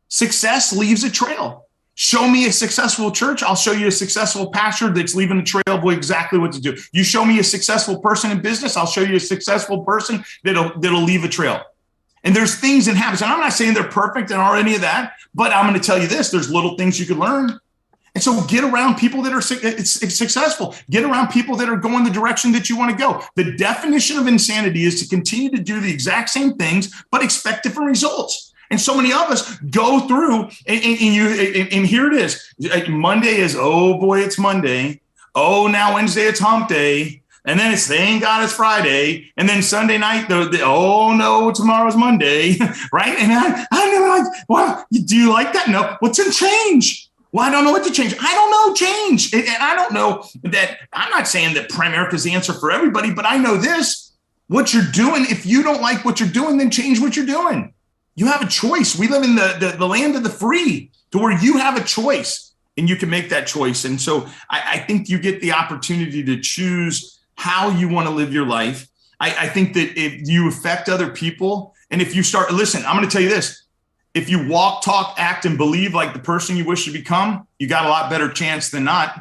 Success leaves a trail. Show me a successful church, I'll show you a successful pastor that's leaving a trail of exactly what to do. You show me a successful person in business, I'll show you a successful person that'll leave a trail. And there's things and habits, and I'm not saying they're perfect and or any of that, but I'm going to tell you this, there's little things you can learn. And so get around people that are successful. Get around people that are going the direction that you want to go. The definition of insanity is to continue to do the exact same things, but expect different results. And so many of us go through, and here it is. Monday is, oh boy, it's Monday. Oh, now Wednesday, it's hump day. And then it's thank God it's Friday. And then Sunday night, oh no, tomorrow's Monday, right? And I know, well, do you like that? No. What's in change? Well, I don't know what to change. I don't know change. And I don't know that, I'm not saying that Primerica is the answer for everybody, but I know this, what you're doing, if you don't like what you're doing, then change what you're doing. You have a choice. We live in the land of the free, to where you have a choice. and you can make that choice. And so I think you get the opportunity to choose how you want to live your life. I think that if you affect other people, and if you start, listen, I'm going to tell you this. If you walk, talk, act, and believe like the person you wish to become, you got a lot better chance than not.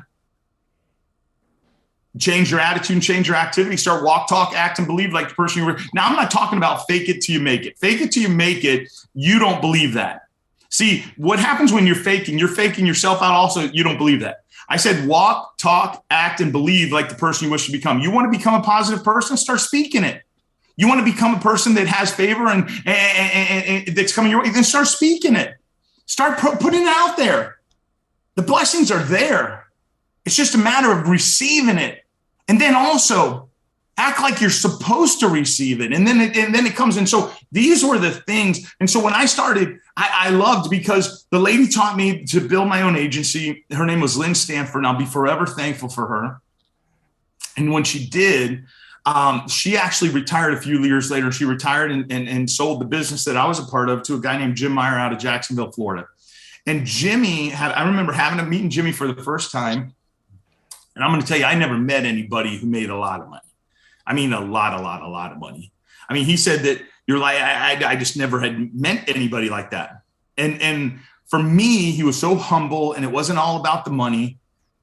Change your attitude and change your activity. Start walk, talk, act, and believe like the person you were. Now, I'm not talking about fake it till you make it. Fake it till you make it. You don't believe that. See, what happens when you're faking yourself out also, you don't believe that. I said walk, talk, act, and believe like the person you wish to become. You want to become a positive person? Start speaking it. You want to become a person that has favor and that's coming your way? Then start speaking it. Start putting it out there. The blessings are there. It's just a matter of receiving it. And then also act like you're supposed to receive it. And then it comes in. So these were the things. And so when I started, I loved, because the lady taught me to build my own agency. Her name was Lynn Stanford, and I'll be forever thankful for her. And when she did, she actually retired a few years later. She retired and sold the business that I was a part of to a guy named Jim Meyer out of Jacksonville, Florida. And I remember meeting Jimmy for the first time. And I'm going to tell you, I never met anybody who made a lot of money. I mean, a lot of money. I mean, he said that you're like, I just never had met anybody like that. And for me, he was so humble, and it wasn't all about the money,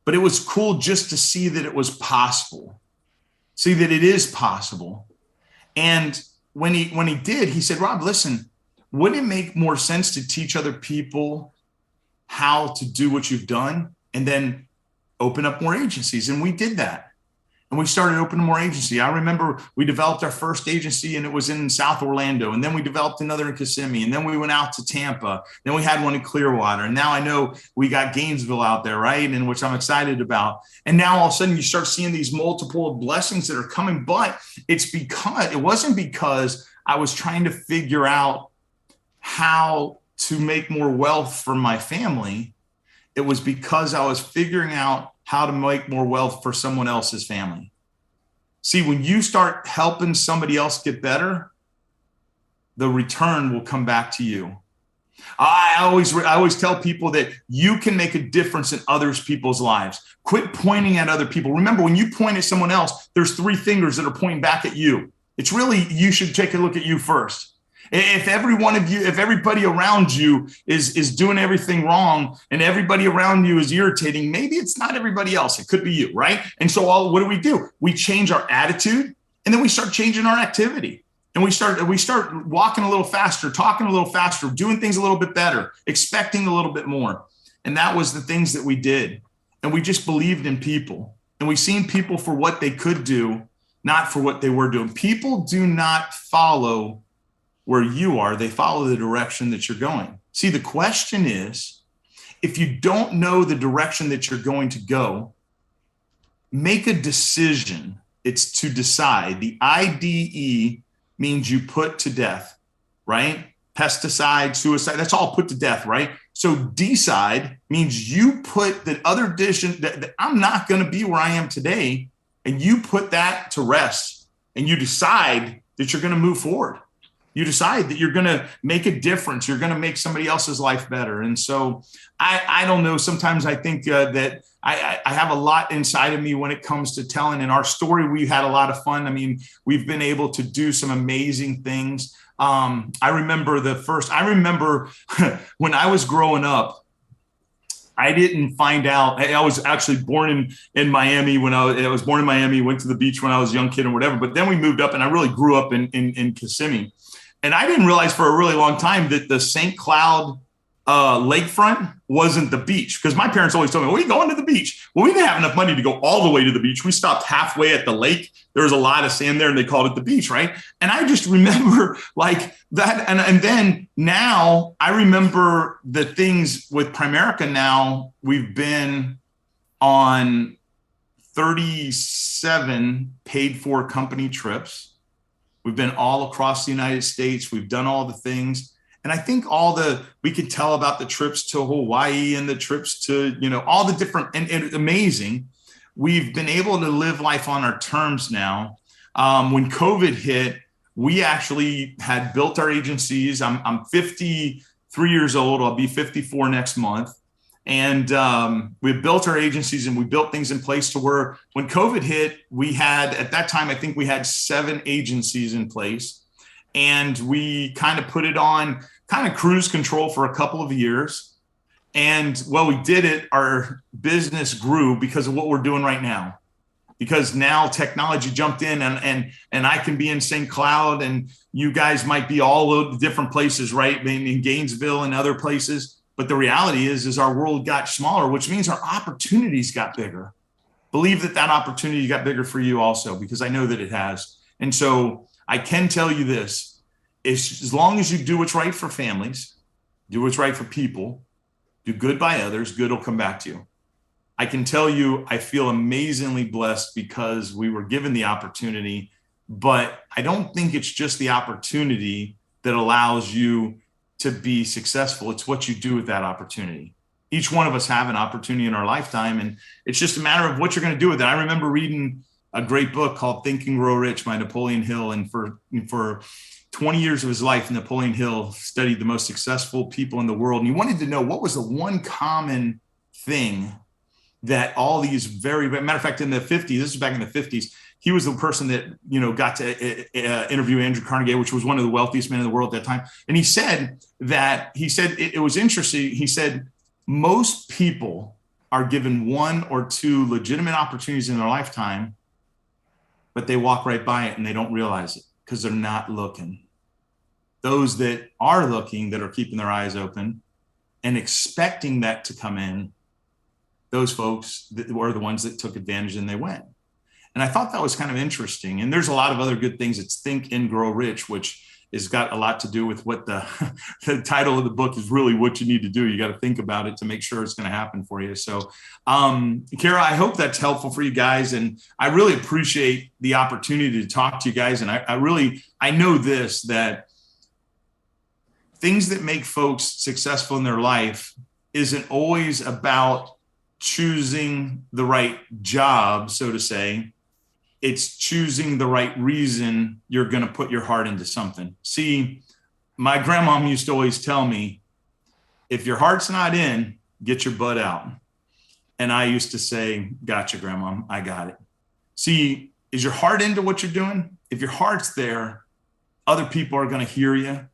but it was cool just to see that it was possible. See that it is possible. And when he did, he said, Rob, listen, wouldn't it make more sense to teach other people how to do what you've done and then open up more agencies? And we did that. And we started opening more agency. I remember we developed our first agency, and it was in South Orlando. And then we developed another in Kissimmee. And then we went out to Tampa. Then we had one in Clearwater. And now I know we got Gainesville out there, right? And which I'm excited about. And now all of a sudden you start seeing these multiple blessings that are coming. But it wasn't because I was trying to figure out how to make more wealth for my family. It was because I was figuring out how to make more wealth for someone else's family. See, when you start helping somebody else get better, the return will come back to you. I always tell people that you can make a difference in other people's lives. Quit pointing at other people. Remember, when you point at someone else, there's 3 fingers that are pointing back at you. It's really, you should take a look at you first. If everybody around you is doing everything wrong and everybody around you is irritating, maybe it's not everybody else. It could be you, right? And so what do? We change our attitude, and then we start changing our activity. And we start walking a little faster, talking a little faster, doing things a little bit better, expecting a little bit more. And that was the things that we did. And we just believed in people. And we seen people for what they could do, not for what they were doing. People do not follow where you are, they follow the direction that you're going. See, the question is, if you don't know the direction that you're going to go, make a decision. It's to decide. The IDE means you put to death, right? Pesticide, suicide, that's all put to death, right? So decide means you put the other decision that I'm not going to be where I am today, and you put that to rest, and you decide that you're going to move forward. You decide that you're going to make a difference. You're going to make somebody else's life better. And so I don't know. Sometimes I think that I have a lot inside of me when it comes to telling. In our story, we had a lot of fun. I mean, we've been able to do some amazing things. I remember when I was growing up, I didn't find out. I was actually born in Miami. When I was born in Miami, went to the beach when I was a young kid or whatever. But then we moved up, and I really grew up in Kissimmee. And I didn't realize for a really long time that the St. Cloud lakefront wasn't the beach, because my parents always told me, well, we going to the beach. Well, we didn't have enough money to go all the way to the beach. We stopped halfway at the lake. There was a lot of sand there, and they called it the beach, right? And I just remember like that. And then now I remember the things with Primerica. Now we've been on 37 paid for company trips. We've been all across the United States. We've done all the things. And I think we could tell about the trips to Hawaii and the trips to, all the different, and amazing. We've been able to live life on our terms now. When COVID hit, we actually had built our agencies. I'm 53 years old. I'll be 54 next month. And we built our agencies and we built things in place to where when COVID hit, we had, at that time, I think we had 7 agencies in place. And we kind of put it on kind of cruise control for a couple of years. And while we did it, our business grew because of what we're doing right now. Because now technology jumped in and I can be in St. Cloud and you guys might be all over the different places, right? Maybe in Gainesville and other places. But the reality is our world got smaller, which means our opportunities got bigger. Believe that opportunity got bigger for you also, because I know that it has. And so I can tell you this, as long as you do what's right for families, do what's right for people, do good by others, good will come back to you. I can tell you, I feel amazingly blessed because we were given the opportunity, but I don't think it's just the opportunity that allows you to be successful. It's what you do with that opportunity. Each one of us have an opportunity in our lifetime, and it's just a matter of what you're going to do with it. I remember reading a great book called Think and Grow Rich by Napoleon Hill. And for 20 years of his life, Napoleon Hill studied the most successful people in the world. And he wanted to know what was the one common thing that all these matter of fact, in the 50s, this is back in the 50s, he was the person that, got to interview Andrew Carnegie, which was one of the wealthiest men in the world at that time. And he said it was interesting. He said, most people are given 1 or 2 legitimate opportunities in their lifetime, but they walk right by it and they don't realize it because they're not looking. Those that are looking, that are keeping their eyes open and expecting that to come in, those folks were the ones that took advantage and they went. And I thought that was kind of interesting. And there's a lot of other good things. It's Think and Grow Rich, which has got a lot to do with what the title of the book is really what you need to do. You got to think about it to make sure it's going to happen for you. So, Kara, I hope that's helpful for you guys. And I really appreciate the opportunity to talk to you guys. And I know this, that things that make folks successful in their life isn't always about choosing the right job, so to say. It's choosing the right reason you're going to put your heart into something. See, my grandmom used to always tell me, if your heart's not in, get your butt out. And I used to say, gotcha, grandmom, I got it. See, is your heart into what you're doing? If your heart's there, other people are going to hear you.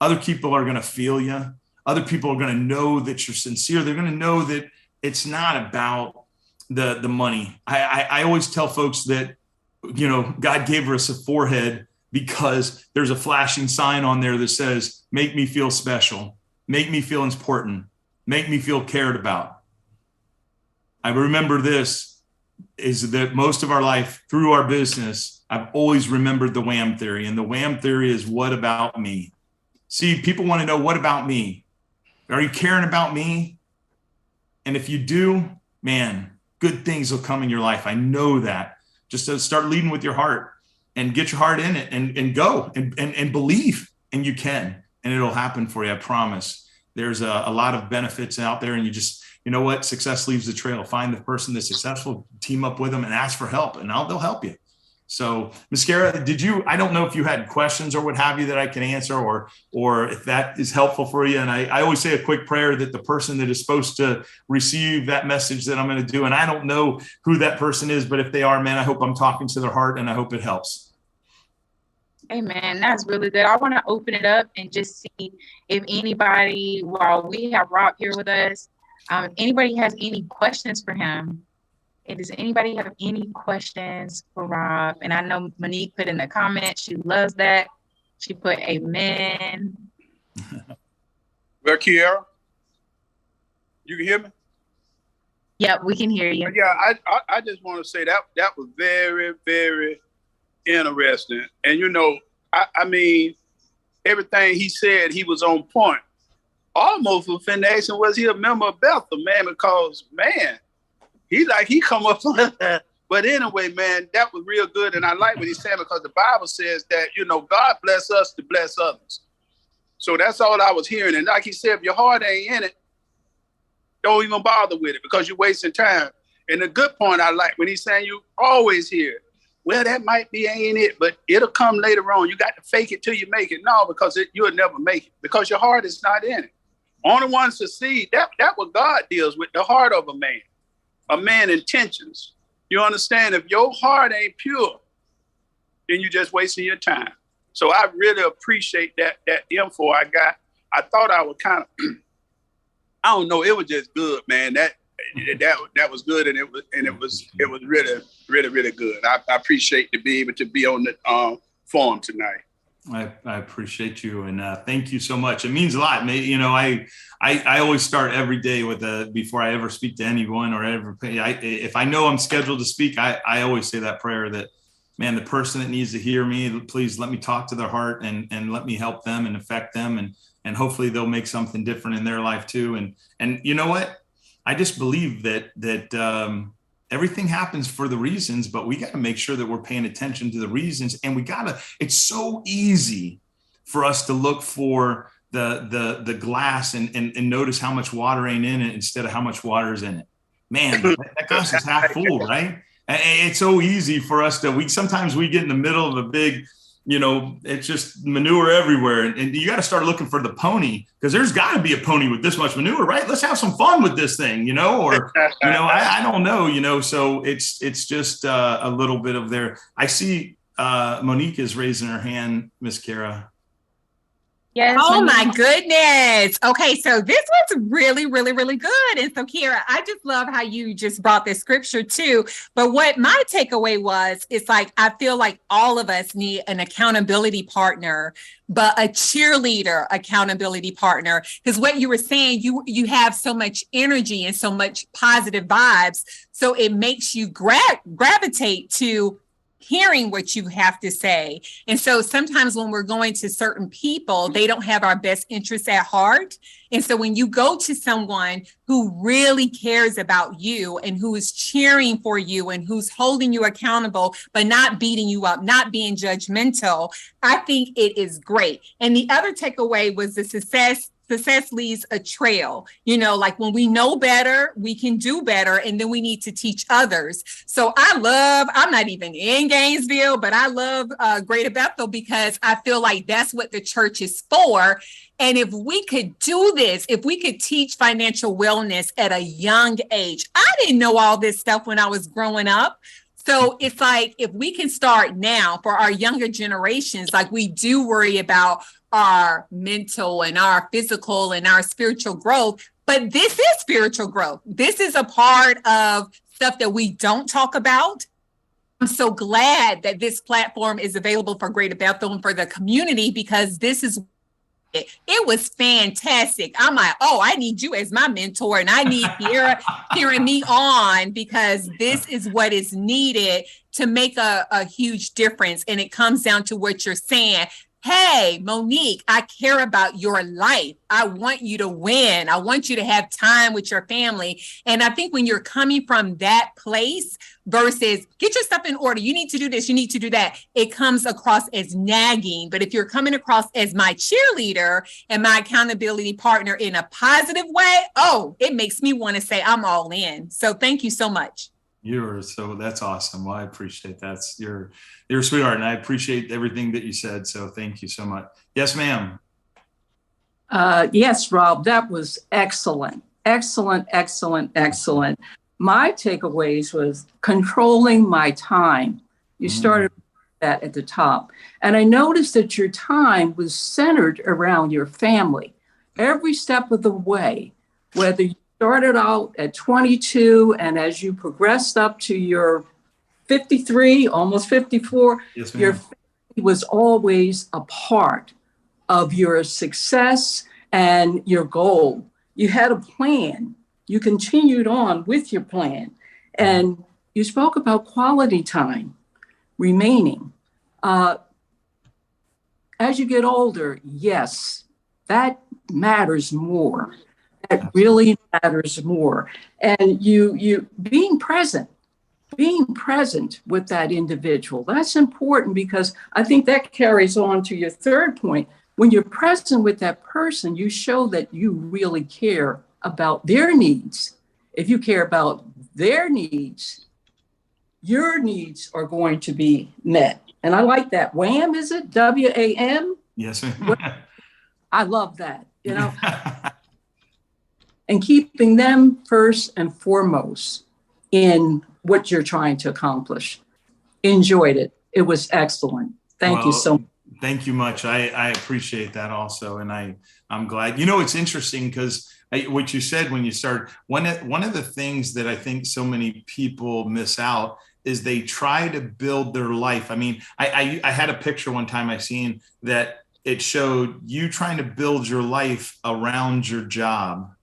Other people are going to feel you. Other people are going to know that you're sincere. They're going to know that it's not about the money. I always tell folks that, God gave us a forehead because there's a flashing sign on there that says, make me feel special, make me feel important, make me feel cared about. I remember this is that most of our life through our business, I've always remembered the WHAM theory. And the WHAM theory is, what about me? See, people want to know, what about me? Are you caring about me? And if you do, man, good things will come in your life. I know that. Just to start leading with your heart and get your heart in it and go and believe, and you can, and it'll happen for you. I promise. There's a lot of benefits out there, and you just, what? Success leaves the trail. Find the person that's successful, team up with them and ask for help, and they'll help you. So, Ms. Kara, I don't know if you had questions or what have you that I can answer, or if that is helpful for you. And I always say a quick prayer that the person that is supposed to receive that message that I'm going to do, and I don't know who that person is, but if they are, man, I hope I'm talking to their heart and I hope it helps. Amen. That's really good. I want to open it up and just see if anybody, while we have Rob here with us, anybody has any questions for him. Does anybody have any questions for Rob? And I know Monique put in the comments, she loves that. She put amen. Well, Kiara, you can hear me? Yep, we can hear you. Yeah, I just want to say that was very, very interesting. And, I mean, everything he said, he was on point. Almost with finesse, was he a member of Bethel, man? Because, man, he come up on that. But anyway, man, that was real good. And I like what he said, because the Bible says that, God bless us to bless others. So that's all I was hearing. And like he said, if your heart ain't in it, don't even bother with it, because you're wasting time. And the good point I like when he's saying, you always hear, well, that might be ain't it, but it'll come later on. You got to fake it till you make it. No, because you'll never make it, because your heart is not in it. Only one succeed. That what God deals with, the heart of a man intentions. You understand? If your heart ain't pure, then you're just wasting your time. So I really appreciate that info I got. I thought I would kind of, I don't know, it was just good, man. That was good, and it was really, really, really good. I appreciate to be able to be on the forum tonight. I appreciate you, and thank you so much. It means a lot. You know, I always start every day with before I ever speak to anyone or if I know I'm scheduled to speak, I always say that prayer that, man, the person that needs to hear me, please let me talk to their heart and let me help them and affect them, and hopefully they'll make something different in their life too. And you know what? I just believe that everything happens for the reasons, but we got to make sure that we're paying attention to the reasons. And it's so easy for us to look for the glass and notice how much water ain't in it instead of how much water is in it. Man, that glass is half full, right? And it's so easy for us sometimes we get in the middle of a big, you know, it's just manure everywhere. And you got to start looking for the pony, because there's got to be a pony with this much manure, right? Let's have some fun with this thing, you know, or, you know, I don't know, you know, so it's just a little bit of I see Monique is raising her hand, Miss Kara. Yes. Oh my goodness. Okay, so this was really, really, really good. And so, Kira, I just love how you just brought this scripture too. But what my takeaway was, it's like, I feel like all of us need an accountability partner, but a cheerleader accountability partner. Because what you were saying, you have so much energy and so much positive vibes. So it makes you gravitate to hearing what you have to say. And so sometimes when we're going to certain people, they don't have our best interests at heart. And so when you go to someone who really cares about you and who is cheering for you and who's holding you accountable, but not beating you up, not being judgmental, I think it is great. And the other takeaway was the success leaves a trail. You know, like when we know better, we can do better, and then we need to teach others. So I'm not even in Gainesville, but I love Greater Bethel because I feel like that's what the church is for. And if we could do this, if we could teach financial wellness at a young age, I didn't know all this stuff when I was growing up. So it's like, if we can start now for our younger generations, like we do worry about our mental and our physical and our spiritual growth, but this is spiritual growth. This is a part of stuff that we don't talk about. I'm so glad that this platform is available for Greater Bethel and for the community, because this is it was fantastic. I'm like, oh, I need you as my mentor, and I need Kiara cheering me on, because this is what is needed to make a huge difference. And it comes down to what you're saying. Hey, Monique, I care about your life. I want you to win. I want you to have time with your family. And I think when you're coming from that place versus get your stuff in order, you need to do this, you need to do that, it comes across as nagging. But if you're coming across as my cheerleader and my accountability partner in a positive way, oh, it makes me want to say I'm all in. So thank you so much. That's awesome. Well, I appreciate that. You're a sweetheart, and I appreciate everything that you said. So thank you so much. Yes, ma'am. Yes, Rob, that was excellent. Excellent. My takeaways was controlling my time. You started that at the top. And I noticed that your time was centered around your family every step of the way, whether you started out at 22, and as you progressed up to your 53, almost 54, yes, your family was always a part of your success and your goal. You had a plan. You continued on with your plan. And you spoke about quality time remaining. As you get older, yes, that matters more. It really matters more. And you being present with that individual, that's important, because I think that carries on to your third point. When you're present with that person, you show that you really care about their needs. If you care about their needs, your needs are going to be met. And I like that. WAM, is it? WAM? Yes, ma'am. I love that. You know, and keeping them first and foremost in what you're trying to accomplish. Enjoyed it. It was excellent. Thank you so much. Thank you much. I appreciate that also. And I'm glad, it's interesting because what you said when you started, one of the things that I think so many people miss out is they try to build their life. I mean, I had a picture one time I seen that it showed you trying to build your life around your job.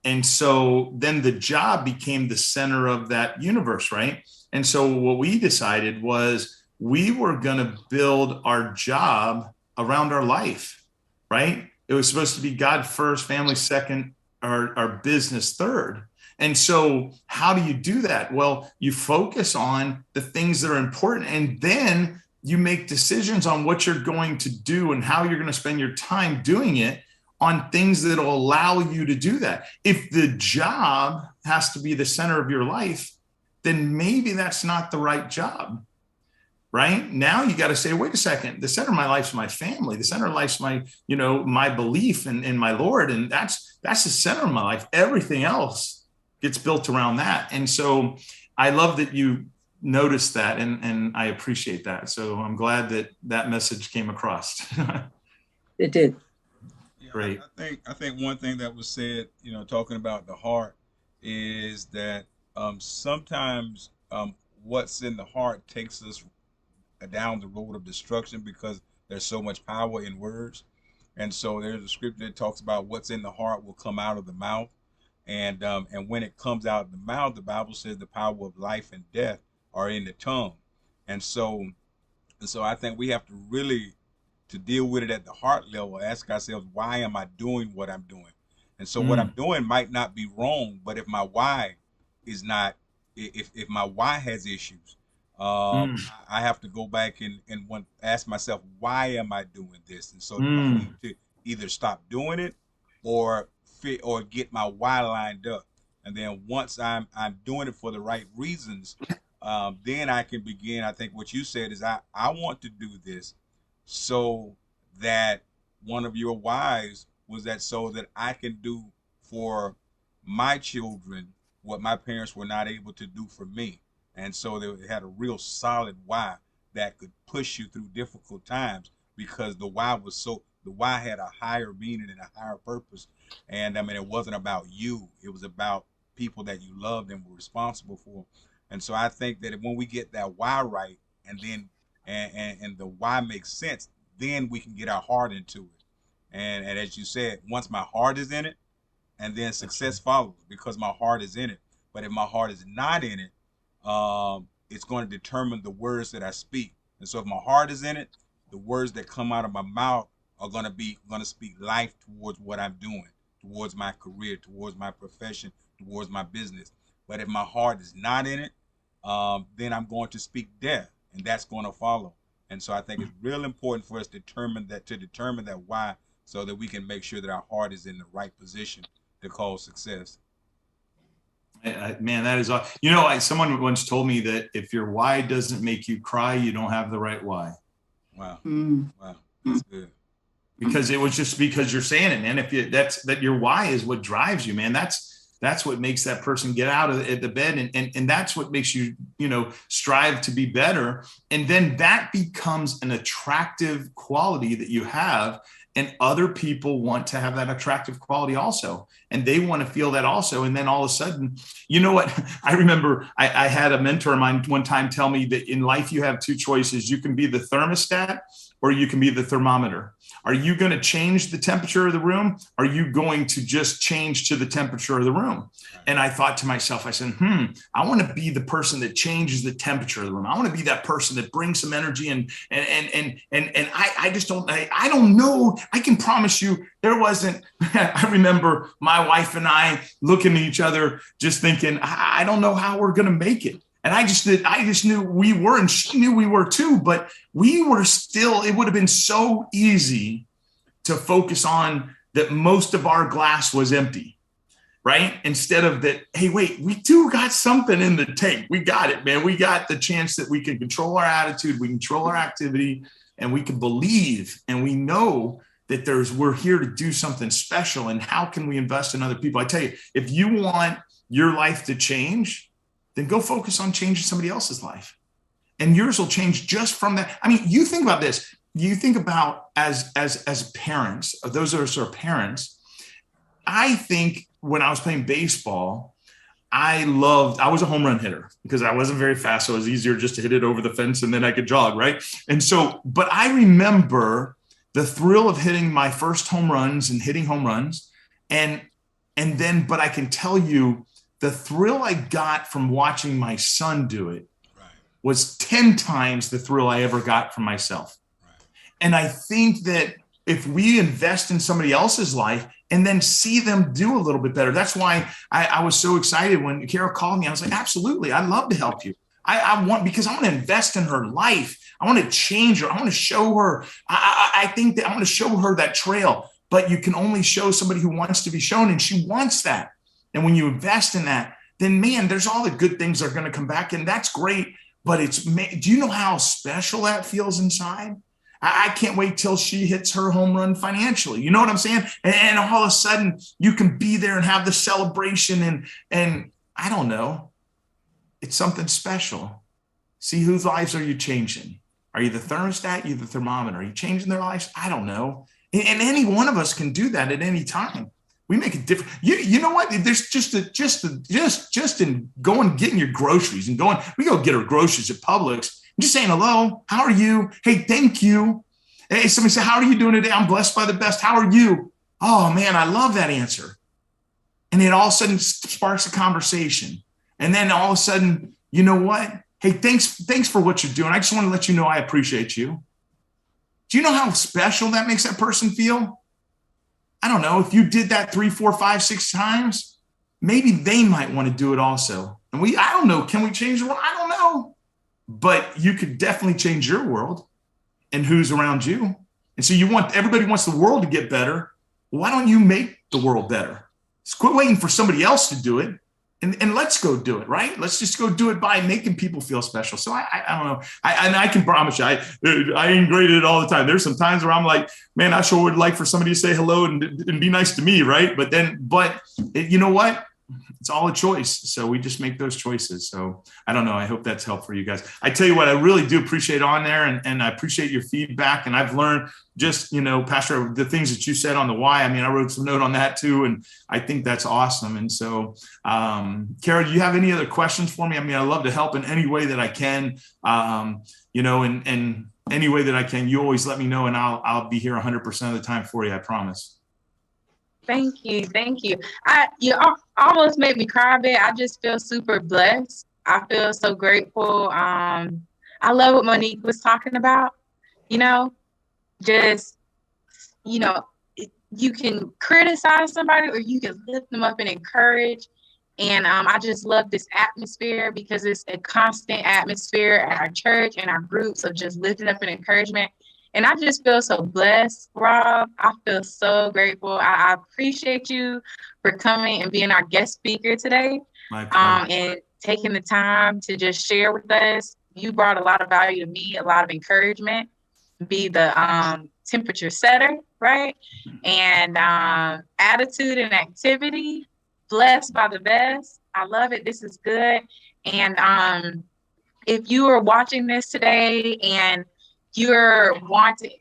And so then the job became the center of that universe, right? And so what we decided was we were going to build our job around our life, right? It was supposed to be God first, family second, our business third. And so how do you do that? Well, you focus on the things that are important, and then you make decisions on what you're going to do and how you're going to spend your time doing it on things that will allow you to do that. If the job has to be the center of your life, then maybe that's not the right job, right? Now you got to say, wait a second, the center of my life is my family. The center of life's my, my belief in my Lord. And that's the center of my life. Everything else gets built around that. And so I love that you noticed that, and I appreciate that. So I'm glad that message came across. It did. Great. I think one thing that was said, talking about the heart, is that sometimes what's in the heart takes us down the road of destruction because there's so much power in words. And so there's a scripture that talks about what's in the heart will come out of the mouth. And when it comes out of the mouth, the Bible says the power of life and death are in the tongue. And so I think we have to really, to deal with it at the heart level, ask ourselves, why am I doing what I'm doing? And so what I'm doing might not be wrong, but if my why is not, if my why has issues, I have to go back and ask myself, why am I doing this? And so I need to either stop doing it or get my why lined up. And then once I'm doing it for the right reasons, then I can begin. I think what you said is I want to do this so that one of your whys was that so that I can do for my children what my parents were not able to do for me. And so they had a real solid why that could push you through difficult times, because the why had a higher meaning and a higher purpose. And I mean, it wasn't about you. It was about people that you loved and were responsible for. And so I think that when we get that why right, and then and the why makes sense, then we can get our heart into it. And as you said, once my heart is in it, and then success follows because my heart is in it. But if my heart is not in it, it's going to determine the words that I speak. And so if my heart is in it, the words that come out of my mouth are going to speak life towards what I'm doing, towards my career, towards my profession, towards my business. But if my heart is not in it, then I'm going to speak death, and that's going to follow. And so I think it's real important for us to determine that why, so that we can make sure that our heart is in the right position to cause success. Man, that is, someone once told me that if your why doesn't make you cry, you don't have the right why. Wow. Wow. That's good. Because it was just because you're saying it, man. That your why is what drives you, man. That's what makes that person get out of the bed, and that's what makes you, strive to be better. And then that becomes an attractive quality that you have, and other people want to have that attractive quality also, and they want to feel that also. And then all of a sudden, you know what? I remember I had a mentor of mine one time tell me that in life you have two choices. You can be the thermostat or you can be the thermometer. Are you going to change the temperature of the room? Are you going to just change to the temperature of the room? And I thought to myself, I said, I want to be the person that changes the temperature of the room. I want to be that person that brings some energy and I just don't, I don't know. I can promise you there wasn't, I remember my wife and I looking at each other, just thinking, I don't know how we're going to make it. And I just knew we were, and she knew we were too, but we were still, it would have been so easy to focus on that most of our glass was empty, right? Instead of that, hey, wait, we do got something in the tank. We got it, man. We got the chance that we can control our attitude, we control our activity, and we can believe, and we know that we're here to do something special. And how can we invest in other people? I tell you, if you want your life to change, then go focus on changing somebody else's life. And yours will change just from that. I mean, you think about this. You think about as parents, those of us who are parents, I think when I was playing baseball, I was a home run hitter because I wasn't very fast. So it was easier just to hit it over the fence and then I could jog, right? And so, but I remember the thrill of hitting my first home runs and hitting home runs. But I can tell you the thrill I got from watching my son do it was 10 times the thrill I ever got from myself. And I think that if we invest in somebody else's life and then see them do a little bit better, that's why I was so excited when Kara called me. I was like, absolutely, I'd love to help you. Because I want to invest in her life. I want to change her. I want to show her. I think that I want to show her that trail, but you can only show somebody who wants to be shown, and she wants that. And when you invest in that, then man, there's all the good things that are going to come back, and that's great. But do you know how special that feels inside? I can't wait till she hits her home run financially. You know what I'm saying? And all of a sudden you can be there and have the celebration and I don't know. It's something special. See, whose lives are you changing? Are you the thermostat? Are you the thermometer? Are you changing their lives? I don't know. And any one of us can do that at any time. We make a difference. You know what? There's just in going, getting your groceries and we go get our groceries at Publix. I'm just saying, hello, how are you? Hey, thank you. Hey, somebody say, how are you doing today? I'm blessed by the best. How are you? Oh man, I love that answer. And it all of a sudden sparks a conversation. And then all of a sudden, you know what? Hey, thanks for what you're doing. I just want to let you know I appreciate you. Do you know how special that makes that person feel? I don't know. If you did that 3, 4, 5, 6 times, maybe they might want to do it also. And I don't know. Can we change the world? I don't know. But you could definitely change your world and who's around you. And so everybody wants the world to get better. Why don't you make the world better? Just quit waiting for somebody else to do it. And let's go do it, right? Let's just go do it by making people feel special. So I don't know. I can promise you, I ain't great at it all the time. There's some times where I'm like, man, I sure would like for somebody to say hello and be nice to me, right? But you know what? It's all a choice. So we just make those choices. So I don't know. I hope that's helpful for you guys. I tell you what, I really do appreciate on there and I appreciate your feedback. And I've learned just, Pastor, the things that you said on the why. I mean, I wrote some note on that too. And I think that's awesome. And so, Kara, do you have any other questions for me? I mean, I love to help in any way that I can, and any way that I can. You always let me know and I'll be here 100% of the time for you. I promise. Thank you. You almost made me cry a bit. I just feel super blessed. I feel so grateful. I love what Monique was talking about. You can criticize somebody or you can lift them up and encourage. And I just love this atmosphere because it's a constant atmosphere at our church and our groups of just lifting up and encouragement. And I just feel so blessed, Rob. I feel so grateful. I appreciate you for coming and being our guest speaker today, and taking the time to just share with us. You brought a lot of value to me, a lot of encouragement, be the temperature setter, right? And attitude and activity, blessed by the best. I love it. This is good. And if you are watching this today and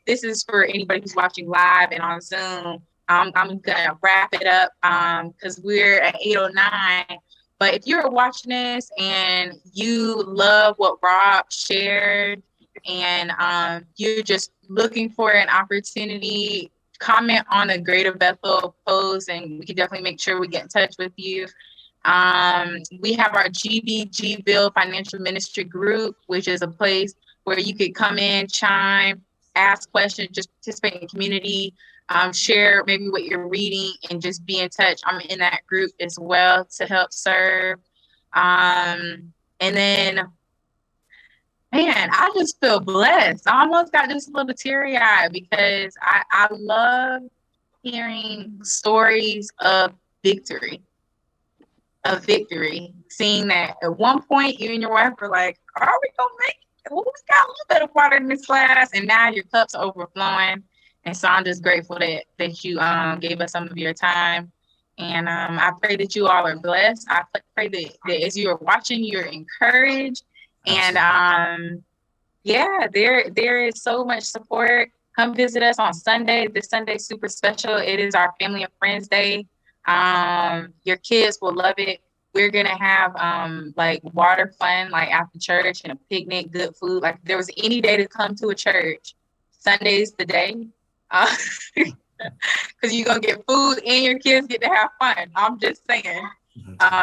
this is for anybody who's watching live and on Zoom. I'm gonna wrap it up because we're at 8:09. But if you're watching this and you love what Rob shared and you're just looking for an opportunity, comment on the Greater Bethel post and we can definitely make sure we get in touch with you. We have our GBGville Financial Ministry group, which is a place where you could come in, chime, ask questions, just participate in community, share maybe what you're reading and just be in touch. I'm in that group as well to help serve. And then, man, I just feel blessed. I almost got just a little teary-eyed because I love hearing stories of victory, seeing that at one point you and your wife were like, are we going to make it? Well, we got a little bit of water in this glass, and now your cup's overflowing. And so I'm just grateful that you gave us some of your time. And I pray that you all are blessed. I pray that as you are watching, you're encouraged. And yeah, there is so much support. Come visit us on Sunday. This Sunday is super special. It is our Family and Friends Day. Your kids will love it. We're gonna have like water fun, like after church, and a picnic, good food. Like if there was any day to come to a church, Sunday's the day. Because you're gonna get food and your kids get to have fun. I'm just saying.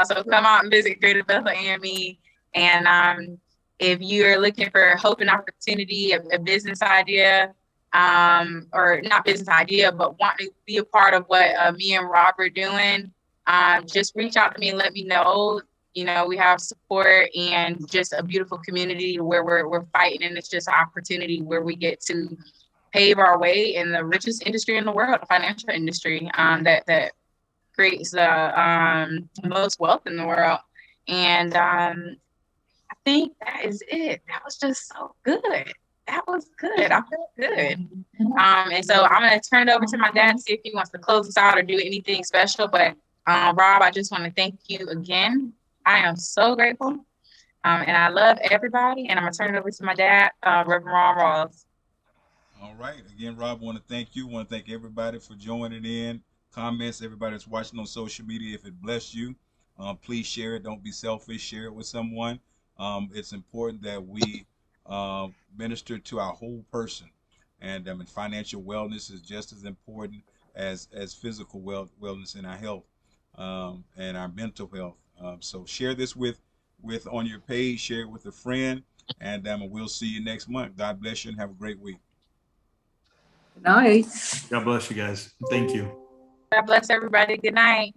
So come out and visit Greater Bethel AME. And if you're looking for hope and opportunity, a business idea, or not business idea, but want to be a part of what me and Rob are doing, just reach out to me and let me know. You know, we have support and just a beautiful community where we're fighting, and it's just an opportunity where we get to pave our way in the richest industry in the world, the financial industry, that creates the most wealth in the world. And I think that is it. That was just so good. That was good. I felt good. And so I'm going to turn it over to my dad and see if he wants to close us out or do anything special. But Rob, I just want to thank you again. I am so grateful. And I love everybody. And I'm going to turn it over to my dad, Reverend Ron Rawls. All right. Again, Rob, I want to thank you. I want to thank everybody for joining in. Comments, everybody that's watching on social media. If it blessed you, please share it. Don't be selfish. Share it with someone. It's important that we minister to our whole person. And financial wellness is just as important as physical wellness in our health and our mental health. So share this with on your page. Share it with a friend. And we'll see you next month. God bless you and have a great week. Good night. God bless you guys. Thank you. God bless everybody. Good night.